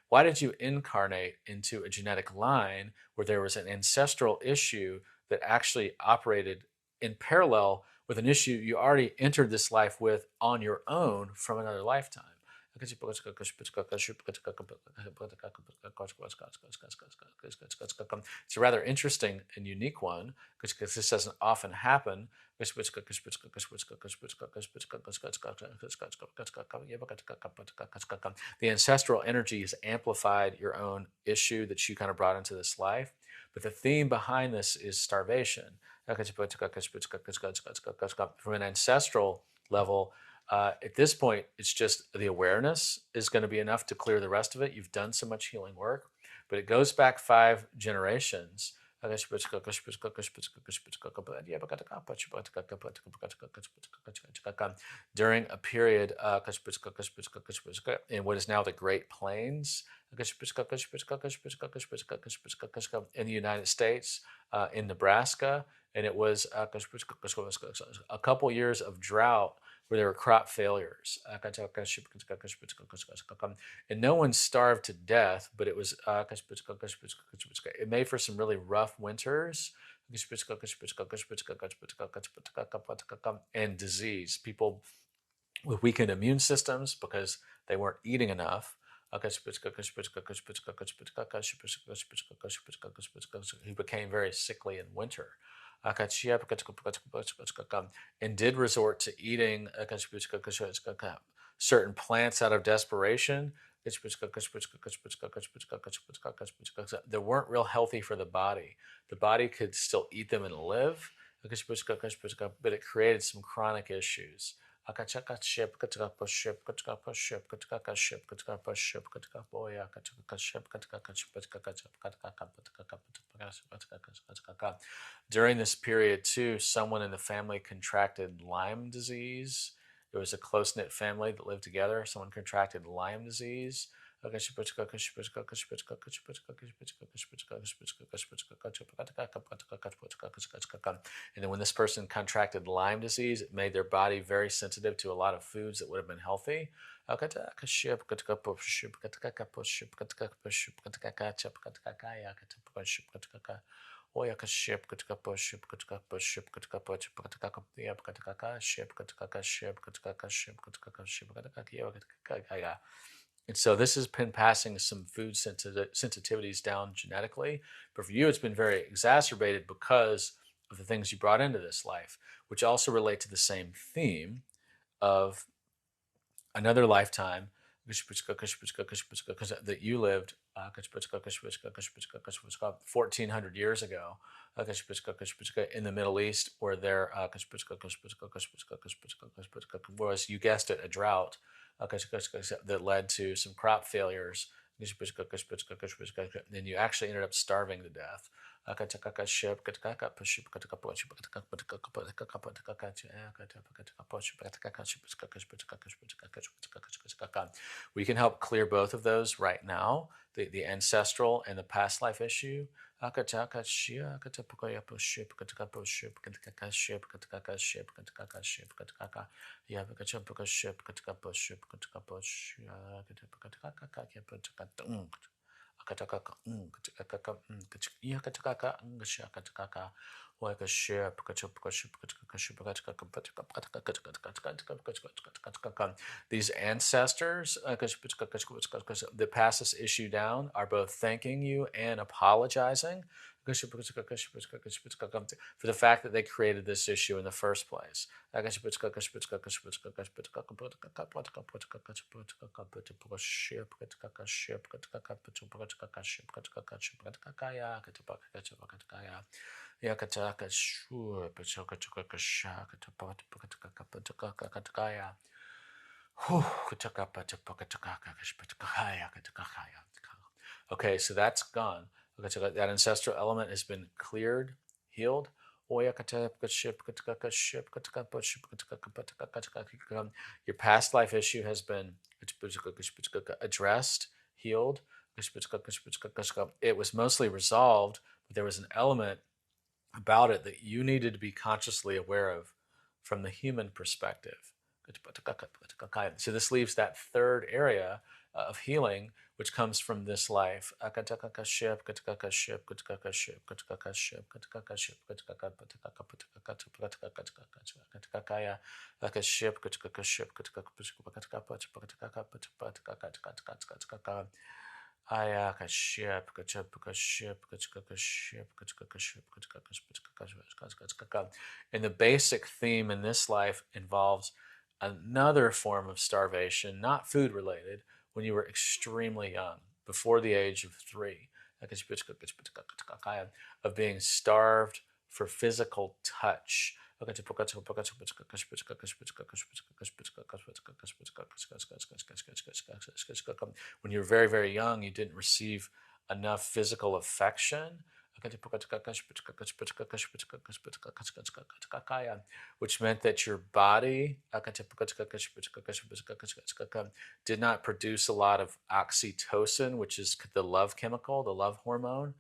Why did you incarnate into a genetic line where there was an ancestral issue that actually operated in parallel with an issue you already entered this life with on your own from another lifetime? It's a rather interesting and unique one because this doesn't often happen. The ancestral energy has amplified your own issue that you kind of brought into this life. But the theme behind this is starvation. From an ancestral level, at this point, it's just the awareness is going to be enough to clear the rest of it. You've done so much healing work, but it goes back 5 generations. During a period in what is now the Great Plains in the United States, in Nebraska, and it was a couple years of drought where there were crop failures. And no one starved to death, but it was it made for some really rough winters and disease. People with weakened immune systems because they weren't eating enough. He became very sickly in winter and did resort to eating certain plants out of desperation that weren't real healthy for the body. The body could still eat them and live, but it created some chronic issues. During this period, too, someone in the family contracted Lyme disease. It was a close knit family that lived together. Someone contracted Lyme disease. And then when this person contracted Lyme disease, it made their body very sensitive to a lot of foods that would have been healthy. And so this has been passing some food sensitivities down genetically, but for you it's been very exacerbated because of the things you brought into this life, which also relate to the same theme of another lifetime that you lived 1400 years ago in the Middle East, where there was, you guessed it, a drought that led to some crop failures. Then you actually ended up starving to death. We can help clear both of those right now, the ancestral and the past life issue. These ancestors that pass this issue down are both thanking you and apologizing for the fact that they created this issue in the first place. Okay, so that's gone. That ancestral element has been cleared, healed. Your past life issue has been addressed, healed. It was mostly resolved, but there was an element about it that you needed to be consciously aware of from the human perspective. So this leaves that third area of healing, which comes from this life. And the basic theme in this life involves another form of starvation, not food related, when you were extremely young, before the age of 3, of being starved for physical touch. When you were very, very young, you didn't receive enough physical affection. which meant that your body did not produce a lot of oxytocin, which is the love chemical, the love hormone,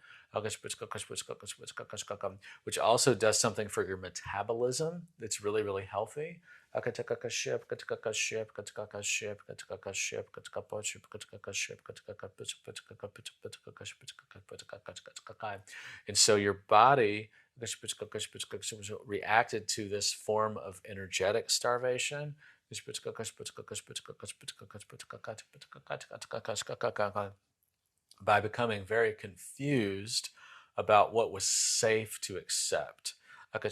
which also does something for your metabolism that's really, really healthy. And so your body reacted to this form of energetic starvation by becoming very confused about what was safe to accept. And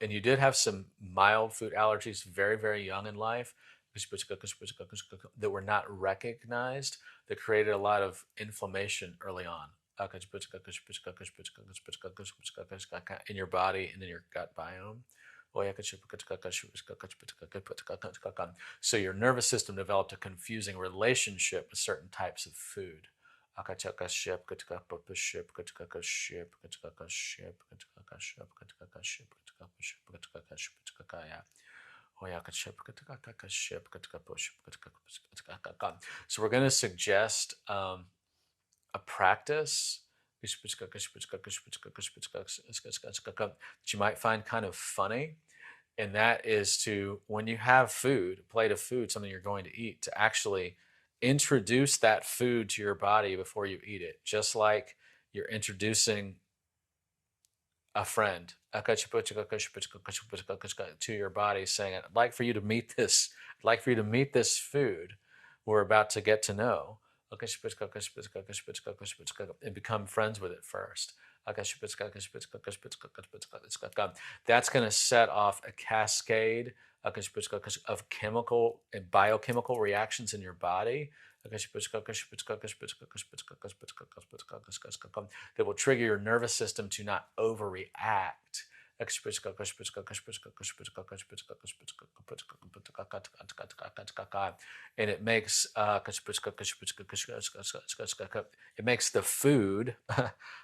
you did have some mild food allergies very, very young in life that were not recognized, that created a lot of inflammation early on in your body and in your gut biome. So your nervous system developed a confusing relationship with certain types of food. So we're going to suggest a practice that you might find kind of funny. And that is to, when you have food, a plate of food, something you're going to eat, to actually introduce that food to your body before you eat it, just like you're introducing a friend to your body, saying, I'd like for you to meet this. I'd like for you to meet this food we're about to get to know, and become friends with it first. That's going to set off a cascade of chemical and biochemical reactions in your body that will trigger your nervous system to not overreact. And it makes the food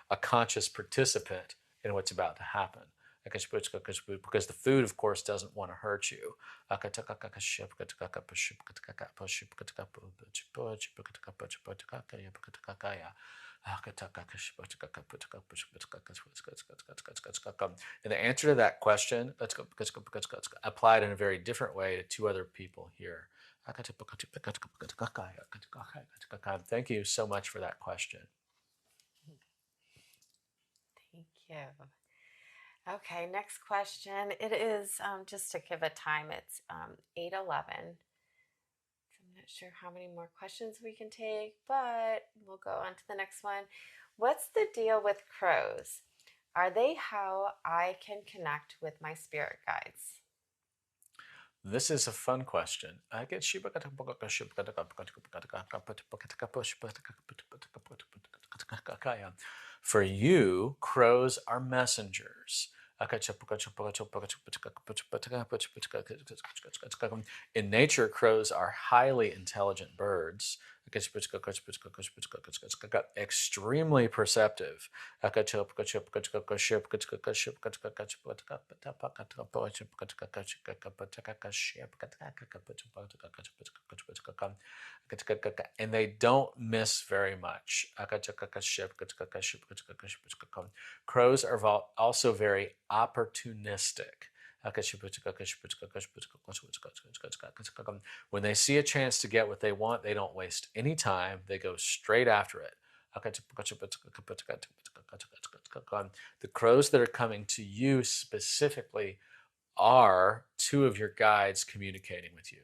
a conscious participant in what's about to happen. Because the food, of course, doesn't want to hurt you. And the answer to that question, let's apply it in a very different way to two other people here. Thank you so much for that question. Thank you. Okay, next question. It is, just to give a time, it's 8:11. I'm not sure how many more questions we can take, but we'll go on to the next one. What's the deal with crows? Are they how I can connect with my spirit guides? This is a fun question. For you, crows are messengers. In nature, crows are highly intelligent birds, extremely perceptive, and they don't miss very much. Crows are also very opportunistic. When they see a chance to get what they want, they don't waste any time. They go straight after it. The crows that are coming to you specifically are two of your guides communicating with you.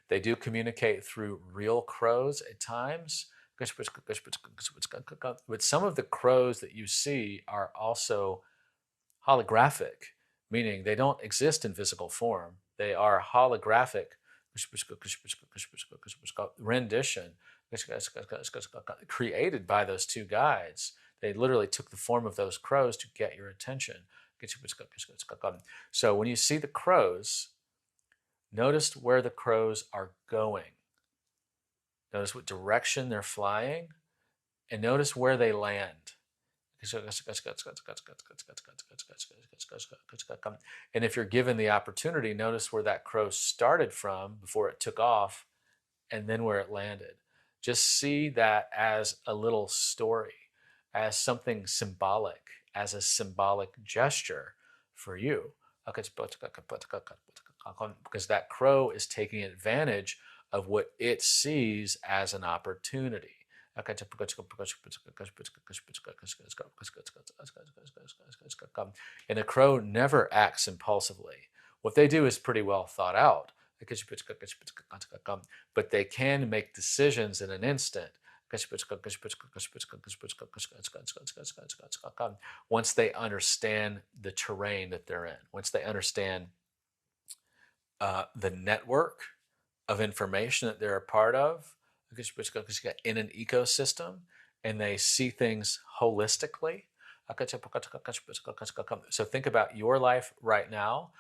They do communicate through real crows at times, but some of the crows that you see are also holographic, meaning they don't exist in physical form. They are holographic rendition created by those two guides. They literally took the form of those crows to get your attention. So when you see the crows, notice where the crows are going. Notice what direction they're flying, and notice where they land. And if you're given the opportunity, notice where that crow started from before it took off and then where it landed. Just see that as a little story, as something symbolic, as a symbolic gesture for you. Because that crow is taking advantage of what it sees as an opportunity. And a crow never acts impulsively. What they do is pretty well thought out, but they can make decisions in an instant once they understand the terrain that they're in, once they understand the network of information that they're a part of in an ecosystem, and they see things holistically. So think about your life right now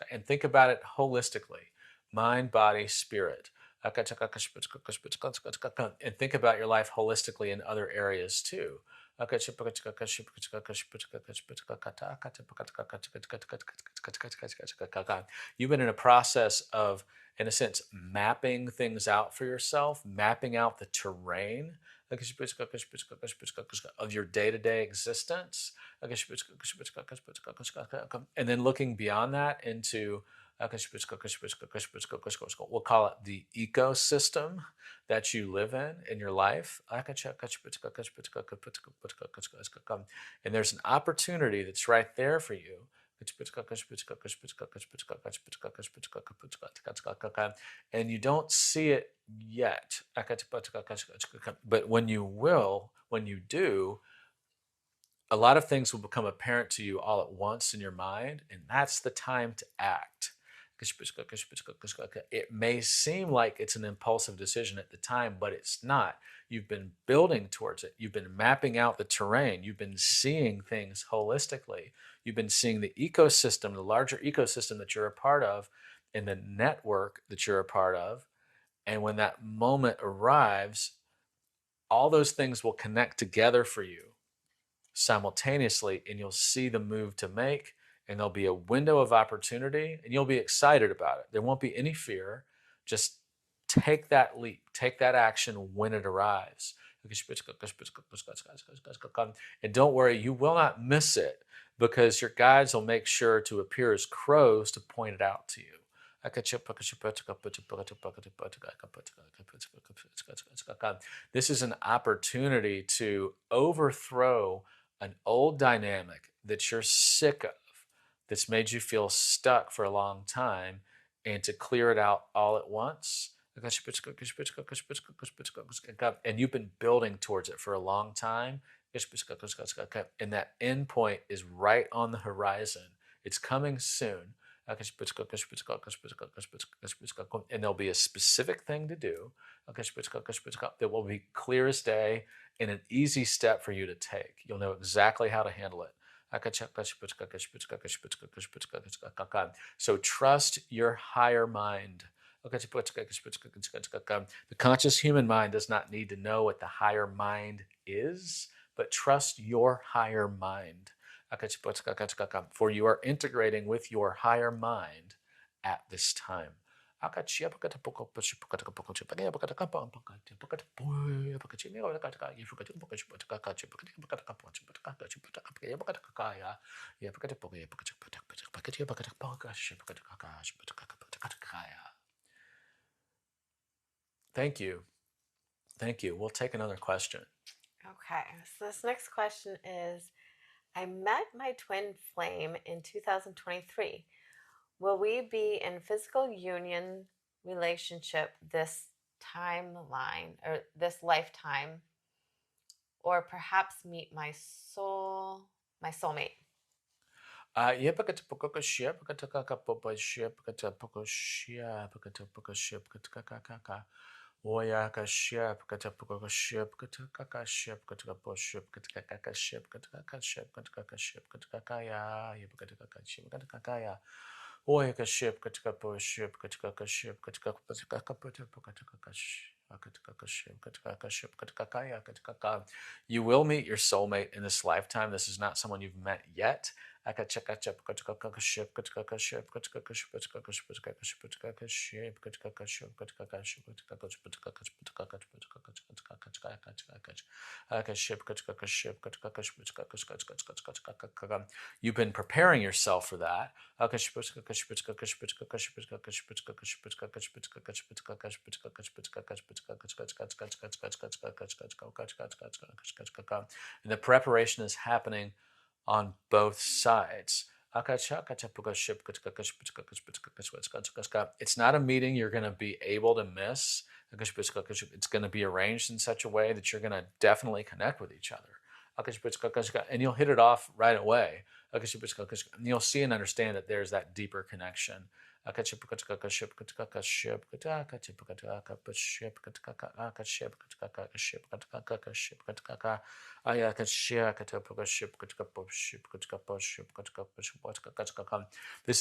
and think about it holistically: mind, body, spirit. And think about your life holistically in other areas too. You've been in a process of, in a sense, mapping things out for yourself, mapping out the terrain of your day-to-day existence, and then looking beyond that into, we'll call it the ecosystem that you live in your life. And there's an opportunity that's right there for you. And you don't see it yet. But when you will, when you do, a lot of things will become apparent to you all at once in your mind, and that's the time to act. It may seem like it's an impulsive decision at the time, but it's not. You've been building towards it. You've been mapping out the terrain. You've been seeing things holistically. You've been seeing the ecosystem, the larger ecosystem that you're a part of, and the network that you're a part of. And when that moment arrives, all those things will connect together for you simultaneously, and you'll see the move to make, and there'll be a window of opportunity, and you'll be excited about it. There won't be any fear. Just take that leap, take that action when it arrives. And don't worry, you will not miss it, because your guides will make sure to appear as crows to point it out to you. This is an opportunity to overthrow an old dynamic that you're sick of, that's made you feel stuck for a long time, and to clear it out all at once. And you've been building towards it for a long time. And that end point is right on the horizon. It's coming soon. And there'll be a specific thing to do that will be clear as day and an easy step for you to take. You'll know exactly how to handle it. So trust your higher mind. The conscious human mind does not need to know what the higher mind is, but trust your higher mind. For you are integrating with your higher mind at this time. Thank you. Thank you. We'll take another question. Okay, so this next question is, I met my twin flame in 2023. Will we be in physical union relationship this timeline or this lifetime, or perhaps meet my soulmate? Oyaka ship, Katapuka ship, Katakaka ship, Katakapo ship, Katakaka ship, Katakaka ship, Katakaka ship, Katakakaya, Yipakataka ship, Katakakaya. Oyaka ship, Katakapo ship, Katakaka ship, Katakaka ship, Katakaka. You will meet your soulmate in this lifetime. This is not someone you've met yet. You've been preparing yourself for that. And the preparation is happening on both sides. It's not a meeting you're going to be able to miss. It's going to be arranged in such a way that you're going to definitely connect with each other. And you'll hit it off right away. And you'll see and understand that there's that deeper connection. This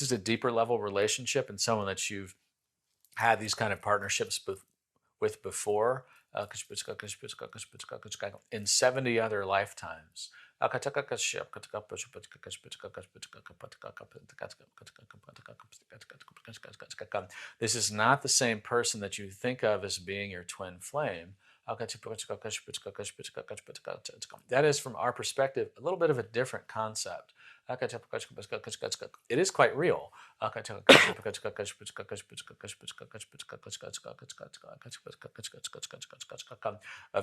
is a deeper level relationship and someone that you've had these kind of partnerships with before in 70 other lifetimes. This is not the same person that you think of as being your twin flame. That is, from our perspective, a little bit of a different concept. It is quite real. Of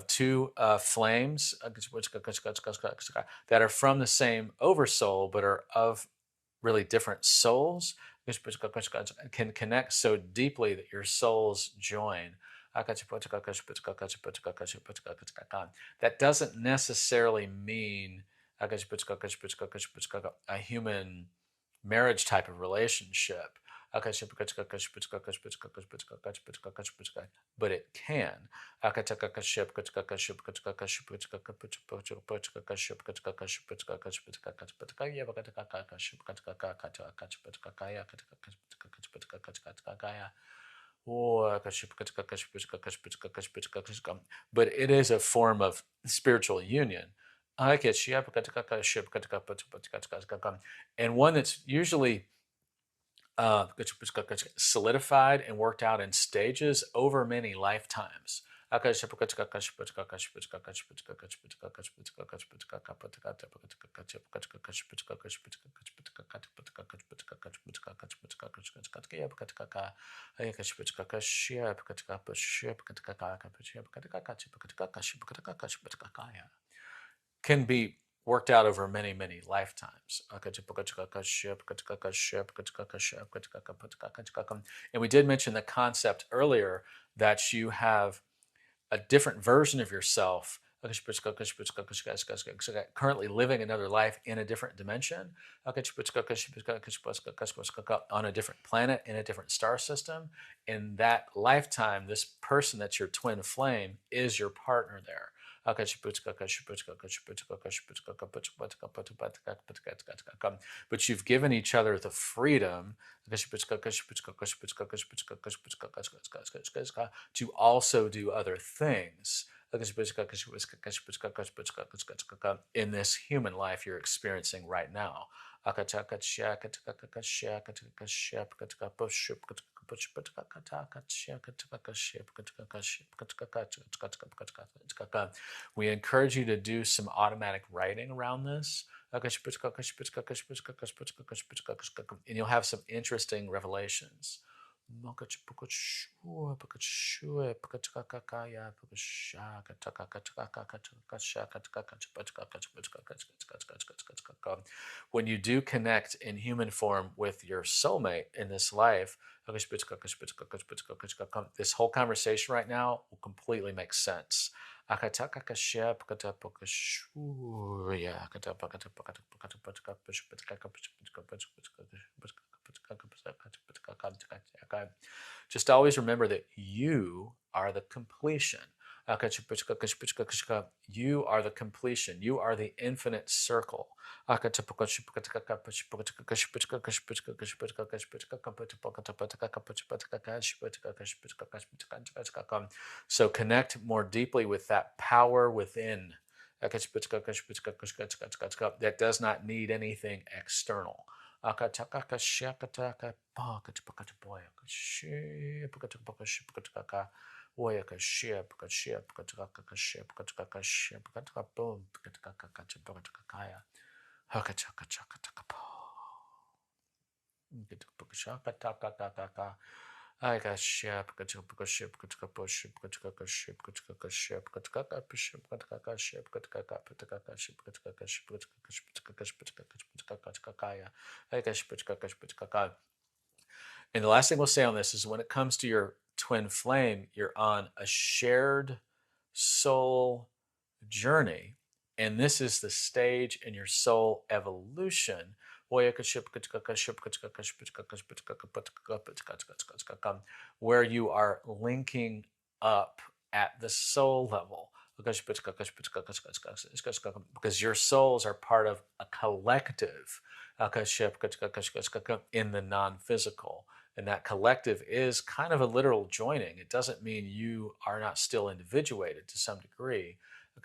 two flames that are from the same oversoul but are of really different souls can connect so deeply that your souls join. That doesn't necessarily mean a human marriage type of relationship. But it can. But it is a form of spiritual union. And one that's usually solidified and worked out in stages over many lifetimes. Can be worked out over many, many lifetimes. And we did mention the concept earlier that you have a different version of yourself currently living another life in a different dimension, on a different planet, in a different star system. In that lifetime, this person that's your twin flame is your partner there. But you've given each other the freedom to also do other things in this human life you're experiencing right now. We encourage you to do some automatic writing around this. And you'll have some interesting revelations. When you do connect in human form with your soulmate in this life, this whole conversation right now will completely make sense. Just always remember that you are the completion. You are the completion. You are the infinite circle. So connect more deeply with that power within that does not need anything external. And the last thing we'll say on this is when it comes to your twin flame, you're on a shared soul journey. And this is the stage in your soul evolution where you are linking up at the soul level. Because your souls are part of a collective in the non-physical. And that collective is kind of a literal joining. It doesn't mean you are not still individuated to some degree. But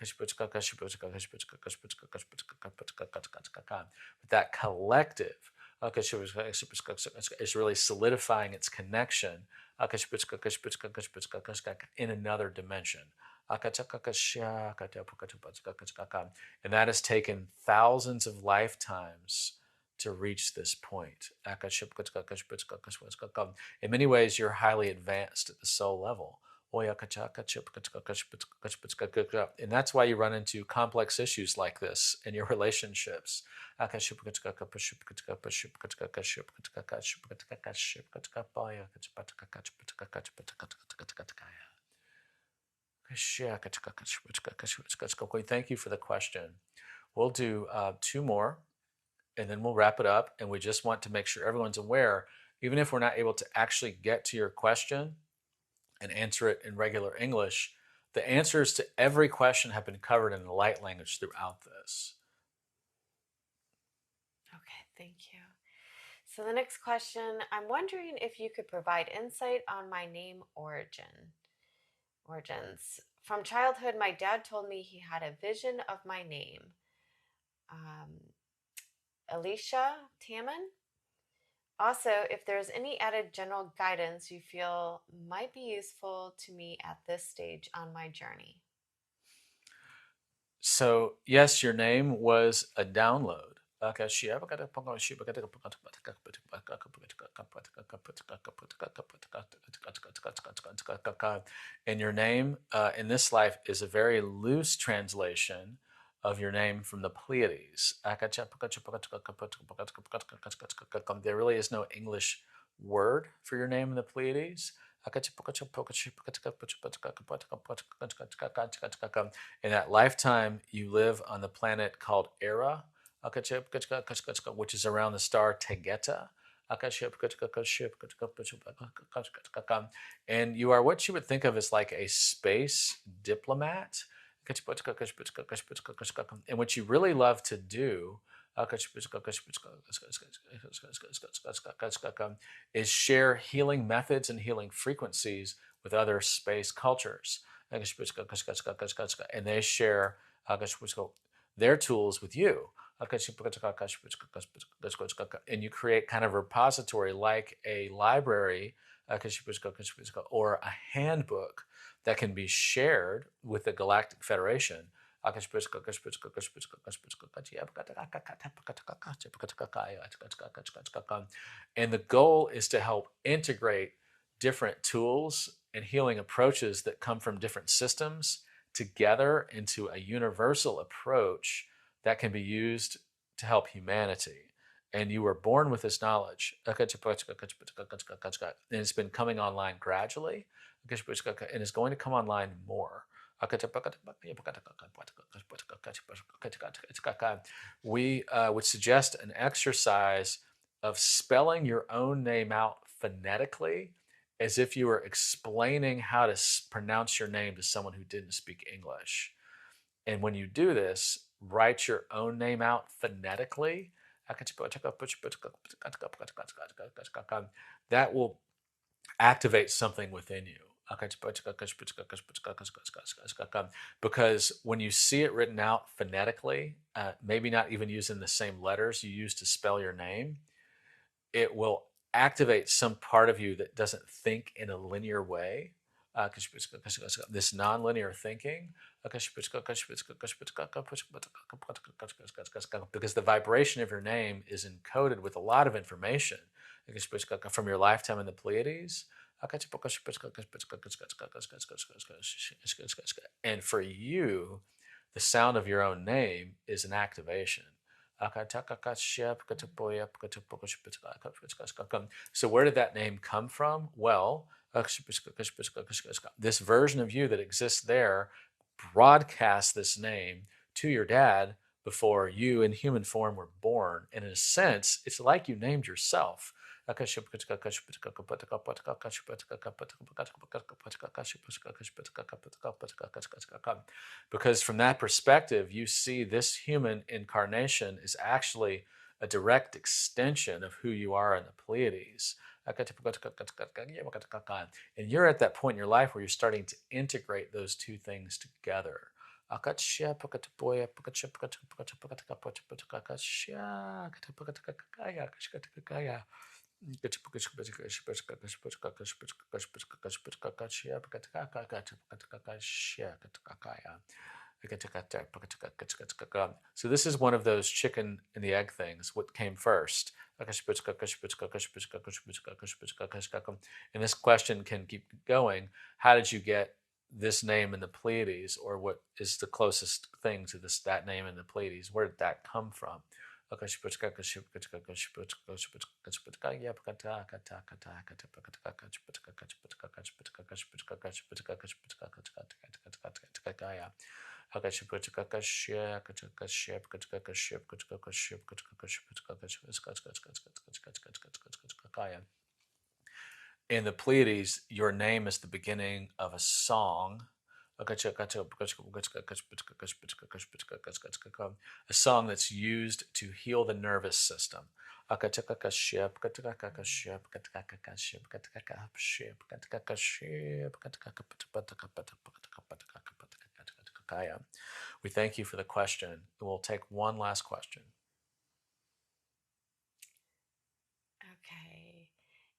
that collective is really solidifying its connection in another dimension. And that has taken thousands of lifetimes to reach this point. In many ways, you're highly advanced at the soul level. And that's why you run into complex issues like this in your relationships. Thank you for the question. We'll do two more and then we'll wrap it up. And we just want to make sure everyone's aware, even if we're not able to actually get to your question and answer it in regular English, the answers to every question have been covered in the light language throughout this. Okay, thank you. So the next question, I'm wondering if you could provide insight on my name origins. From childhood, my dad told me he had a vision of my name. Alicia Tamman. Also, if there's any added general guidance you feel might be useful to me at this stage on my journey. So, yes, your name was a download. And your name in this life is a very loose translation of your name from the Pleiades. There really is no English word for your name in the Pleiades. In that lifetime, you live on the planet called Era, which is around the star Tegeta. And you are what you would think of as like a space diplomat. And what you really love to do is share healing methods and healing frequencies with other space cultures. And they share their tools with you. And you create kind of a repository like a library or a handbook that can be shared with the Galactic Federation. And the goal is to help integrate different tools and healing approaches that come from different systems together into a universal approach that can be used to help humanity. And you were born with this knowledge. And it's been coming online gradually, and is going to come online more. We would suggest an exercise of spelling your own name out phonetically as if you were explaining how to pronounce your name to someone who didn't speak English. And when you do this, write your own name out phonetically. That will activate something within you. Because when you see it written out phonetically, maybe not even using the same letters you use to spell your name, it will activate some part of you that doesn't think in a linear way. This non-linear thinking, because the vibration of your name is encoded with a lot of information from your lifetime in the Pleiades. And for you, the sound of your own name is an activation. So where did that name come from? Well, this version of you that exists there broadcast this name to your dad before you in human form were born. And in a sense, it's like you named yourself. Because from that perspective, you see this human incarnation is actually a direct extension of who you are in the Pleiades. And you're at that point in your life where you're starting to integrate those two things together. So this is one of those chicken and the egg things. What came first? And this question can keep going. How did you get this name in the Pleiades, or what is the closest thing to that name in the Pleiades? Where did that come from? In the Pleiades, your name is the beginning of a song. A song that's used to heal the nervous system. We thank you for the question. We'll take one last question. Okay.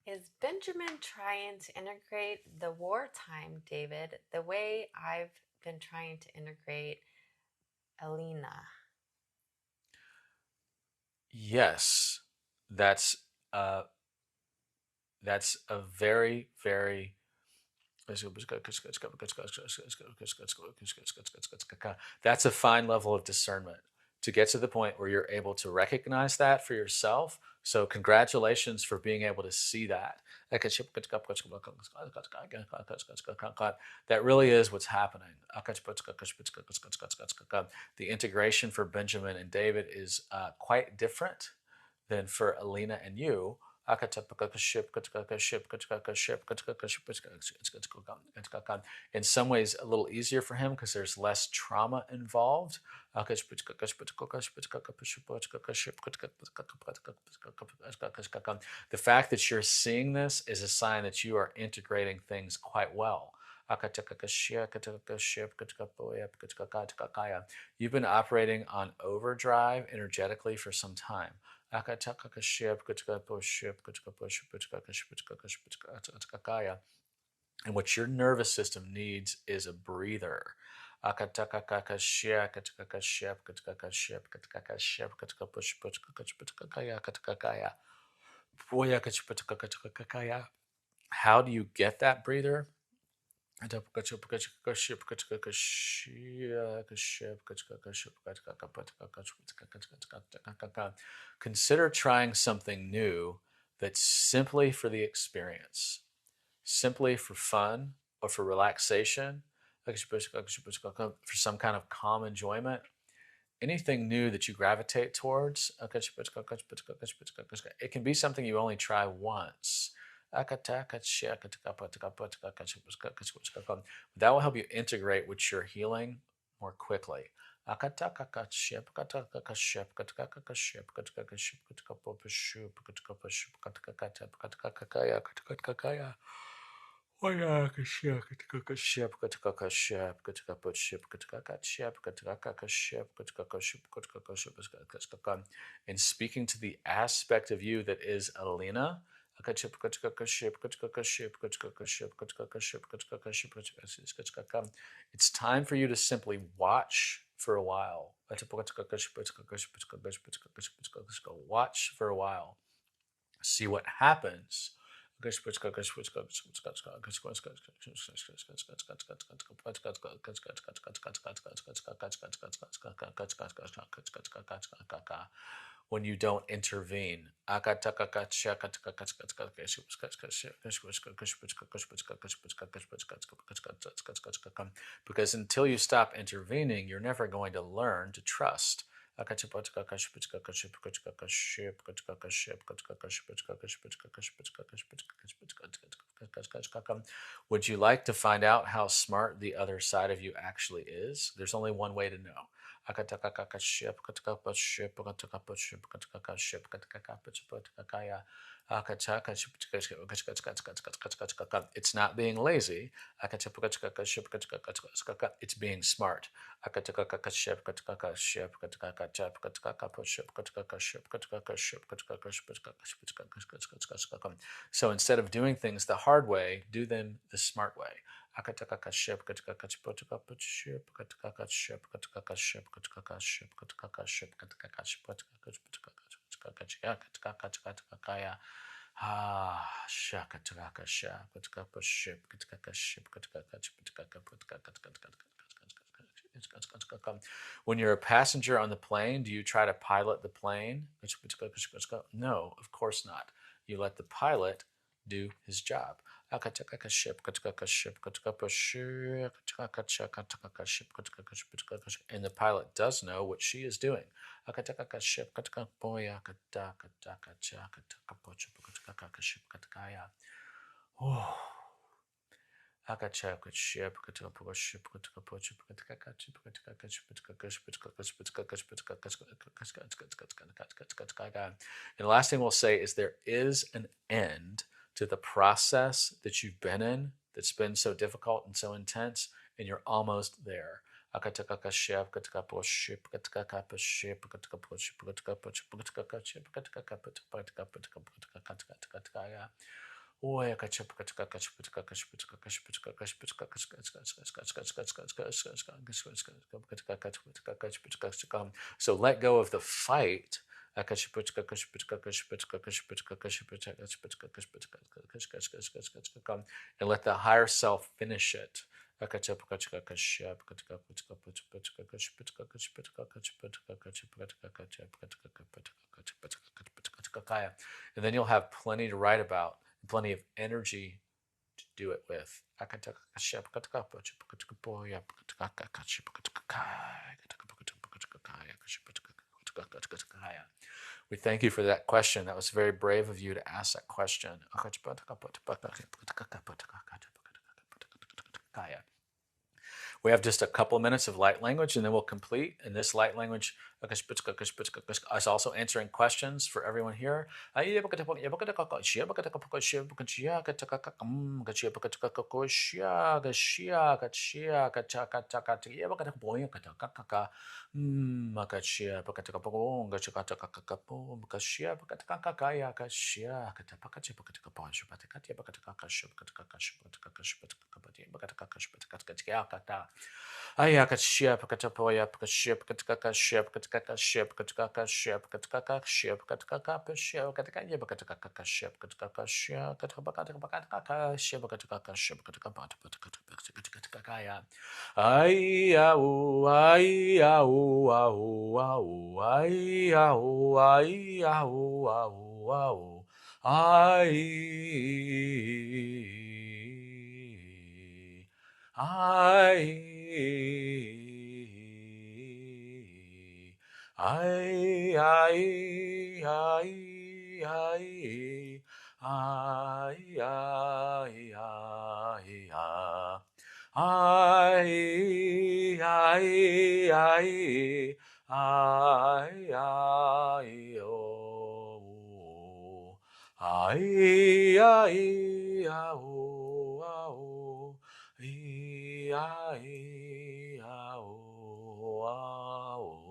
Is Benjamin trying to integrate the wartime, David, the way I've been trying to integrate Alina? Yes, that's a very, very that's a fine level of discernment to get to the point where you're able to recognize that for yourself. So congratulations for being able to see that. That really is what's happening. The integration for Benjamin and David is quite different than for Alina and you. In some ways, a little easier for him because there's less trauma involved. The fact that you're seeing this is a sign that you are integrating things quite well. You've been operating on overdrive energetically for some time. And what your nervous system needs is a breather. How do you get that breather? Consider trying something new that's simply for the experience, simply for fun or for relaxation, for some kind of calm enjoyment. anything new that you gravitate towards, it can be something you only try once. That will help you integrate with your healing more quickly. And speaking to the aspect of you that is Alina, it's time for you to simply watch for a while. Watch for a while. See what happens. When you don't intervene. Because until you stop intervening, you're never going to learn to trust. Would you like to find out how smart the other side of you actually is? There's only one way to know. It's not being lazy. It's being smart. So instead of doing things the hard way, do them the smart way. When you're a passenger on the plane, do you try to pilot the plane? No, of course not. You let the pilot do his job. And the pilot does know what she is doing. Oh. And the last thing we'll say is there is an end to the process that you've been in that's been so difficult and so intense, and you're almost there. So let go of the fight and let the higher self finish it. And then you'll have plenty to write about, and plenty of energy to do it with. We thank you for that question. That was very brave of you to ask that question. We have just a couple of minutes of light language and then we'll complete. And this light language is also answering questions for everyone here. Ai, ai, ai, ai, ai, ai, ai, ai. Ai, ai, ai, ai, ai, oh. Ai, ai, ao, ao. Ai, ai, ao, ao.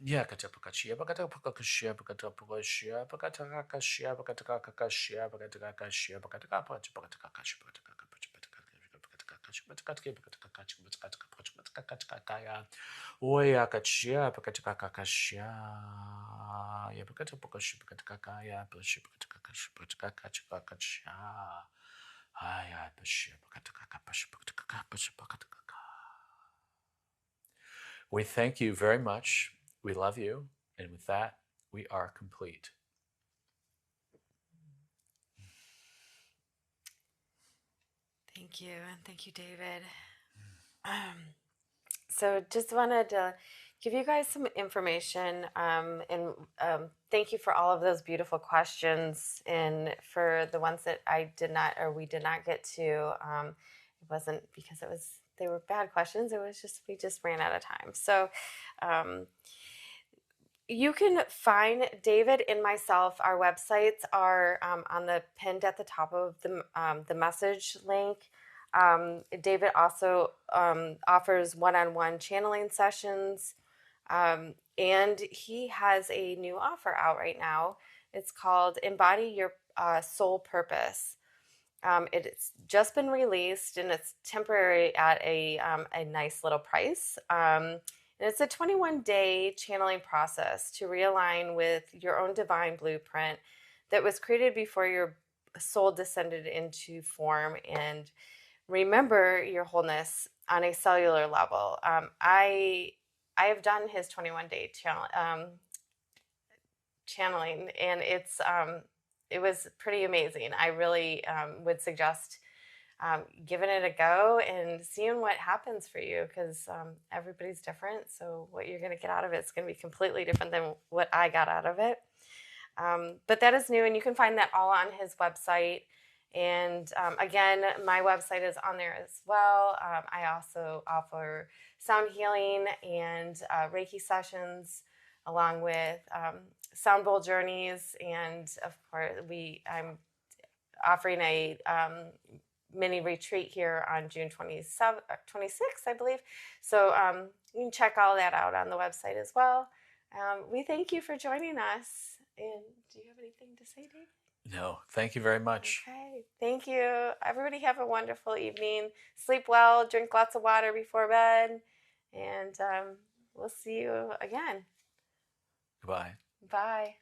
Yakatapakashia, Bakatapakashia, Bakatapakashia, Bakatakashia, Bakatakashia, Bakatakashia, Bakatakashia, Oyakachia, Bakatakashia, Yabakatapakashi, Bakatakaya, Bakatakashia, Aya, Bashia, Bakatakapash. We thank you very much. We love you. And with that, we are complete. Thank you. And thank you, David. So just wanted to give you guys some information, and thank you for all of those beautiful questions. And for the ones that we did not get to, it wasn't because they were bad questions. It was just we just ran out of time. So you can find David and myself. Our websites are on the pinned at the top of the message link. David also offers one-on-one channeling sessions, and he has a new offer out right now. It's called Embody Your Soul Purpose. It's just been released, and it's temporary at a nice little price. And it's a 21-day channeling process to realign with your own divine blueprint that was created before your soul descended into form and remember your wholeness on a cellular level. I have done his 21-day channeling, and it was pretty amazing. I really would suggest giving it a go and seeing what happens for you, because everybody's different. So what you're going to get out of it is going to be completely different than what I got out of it. But that is new, and you can find that all on his website. And again, my website is on there as well. I also offer sound healing and Reiki sessions, along with sound bowl journeys. And of course, I'm offering a mini retreat here on June 26th, I believe. So you can check all that out on the website as well. We thank you for joining us. And do you have anything to say, Dave? No, thank you very much. Okay, thank you. Everybody have a wonderful evening. Sleep well, drink lots of water before bed, and we'll see you again. Goodbye. Bye.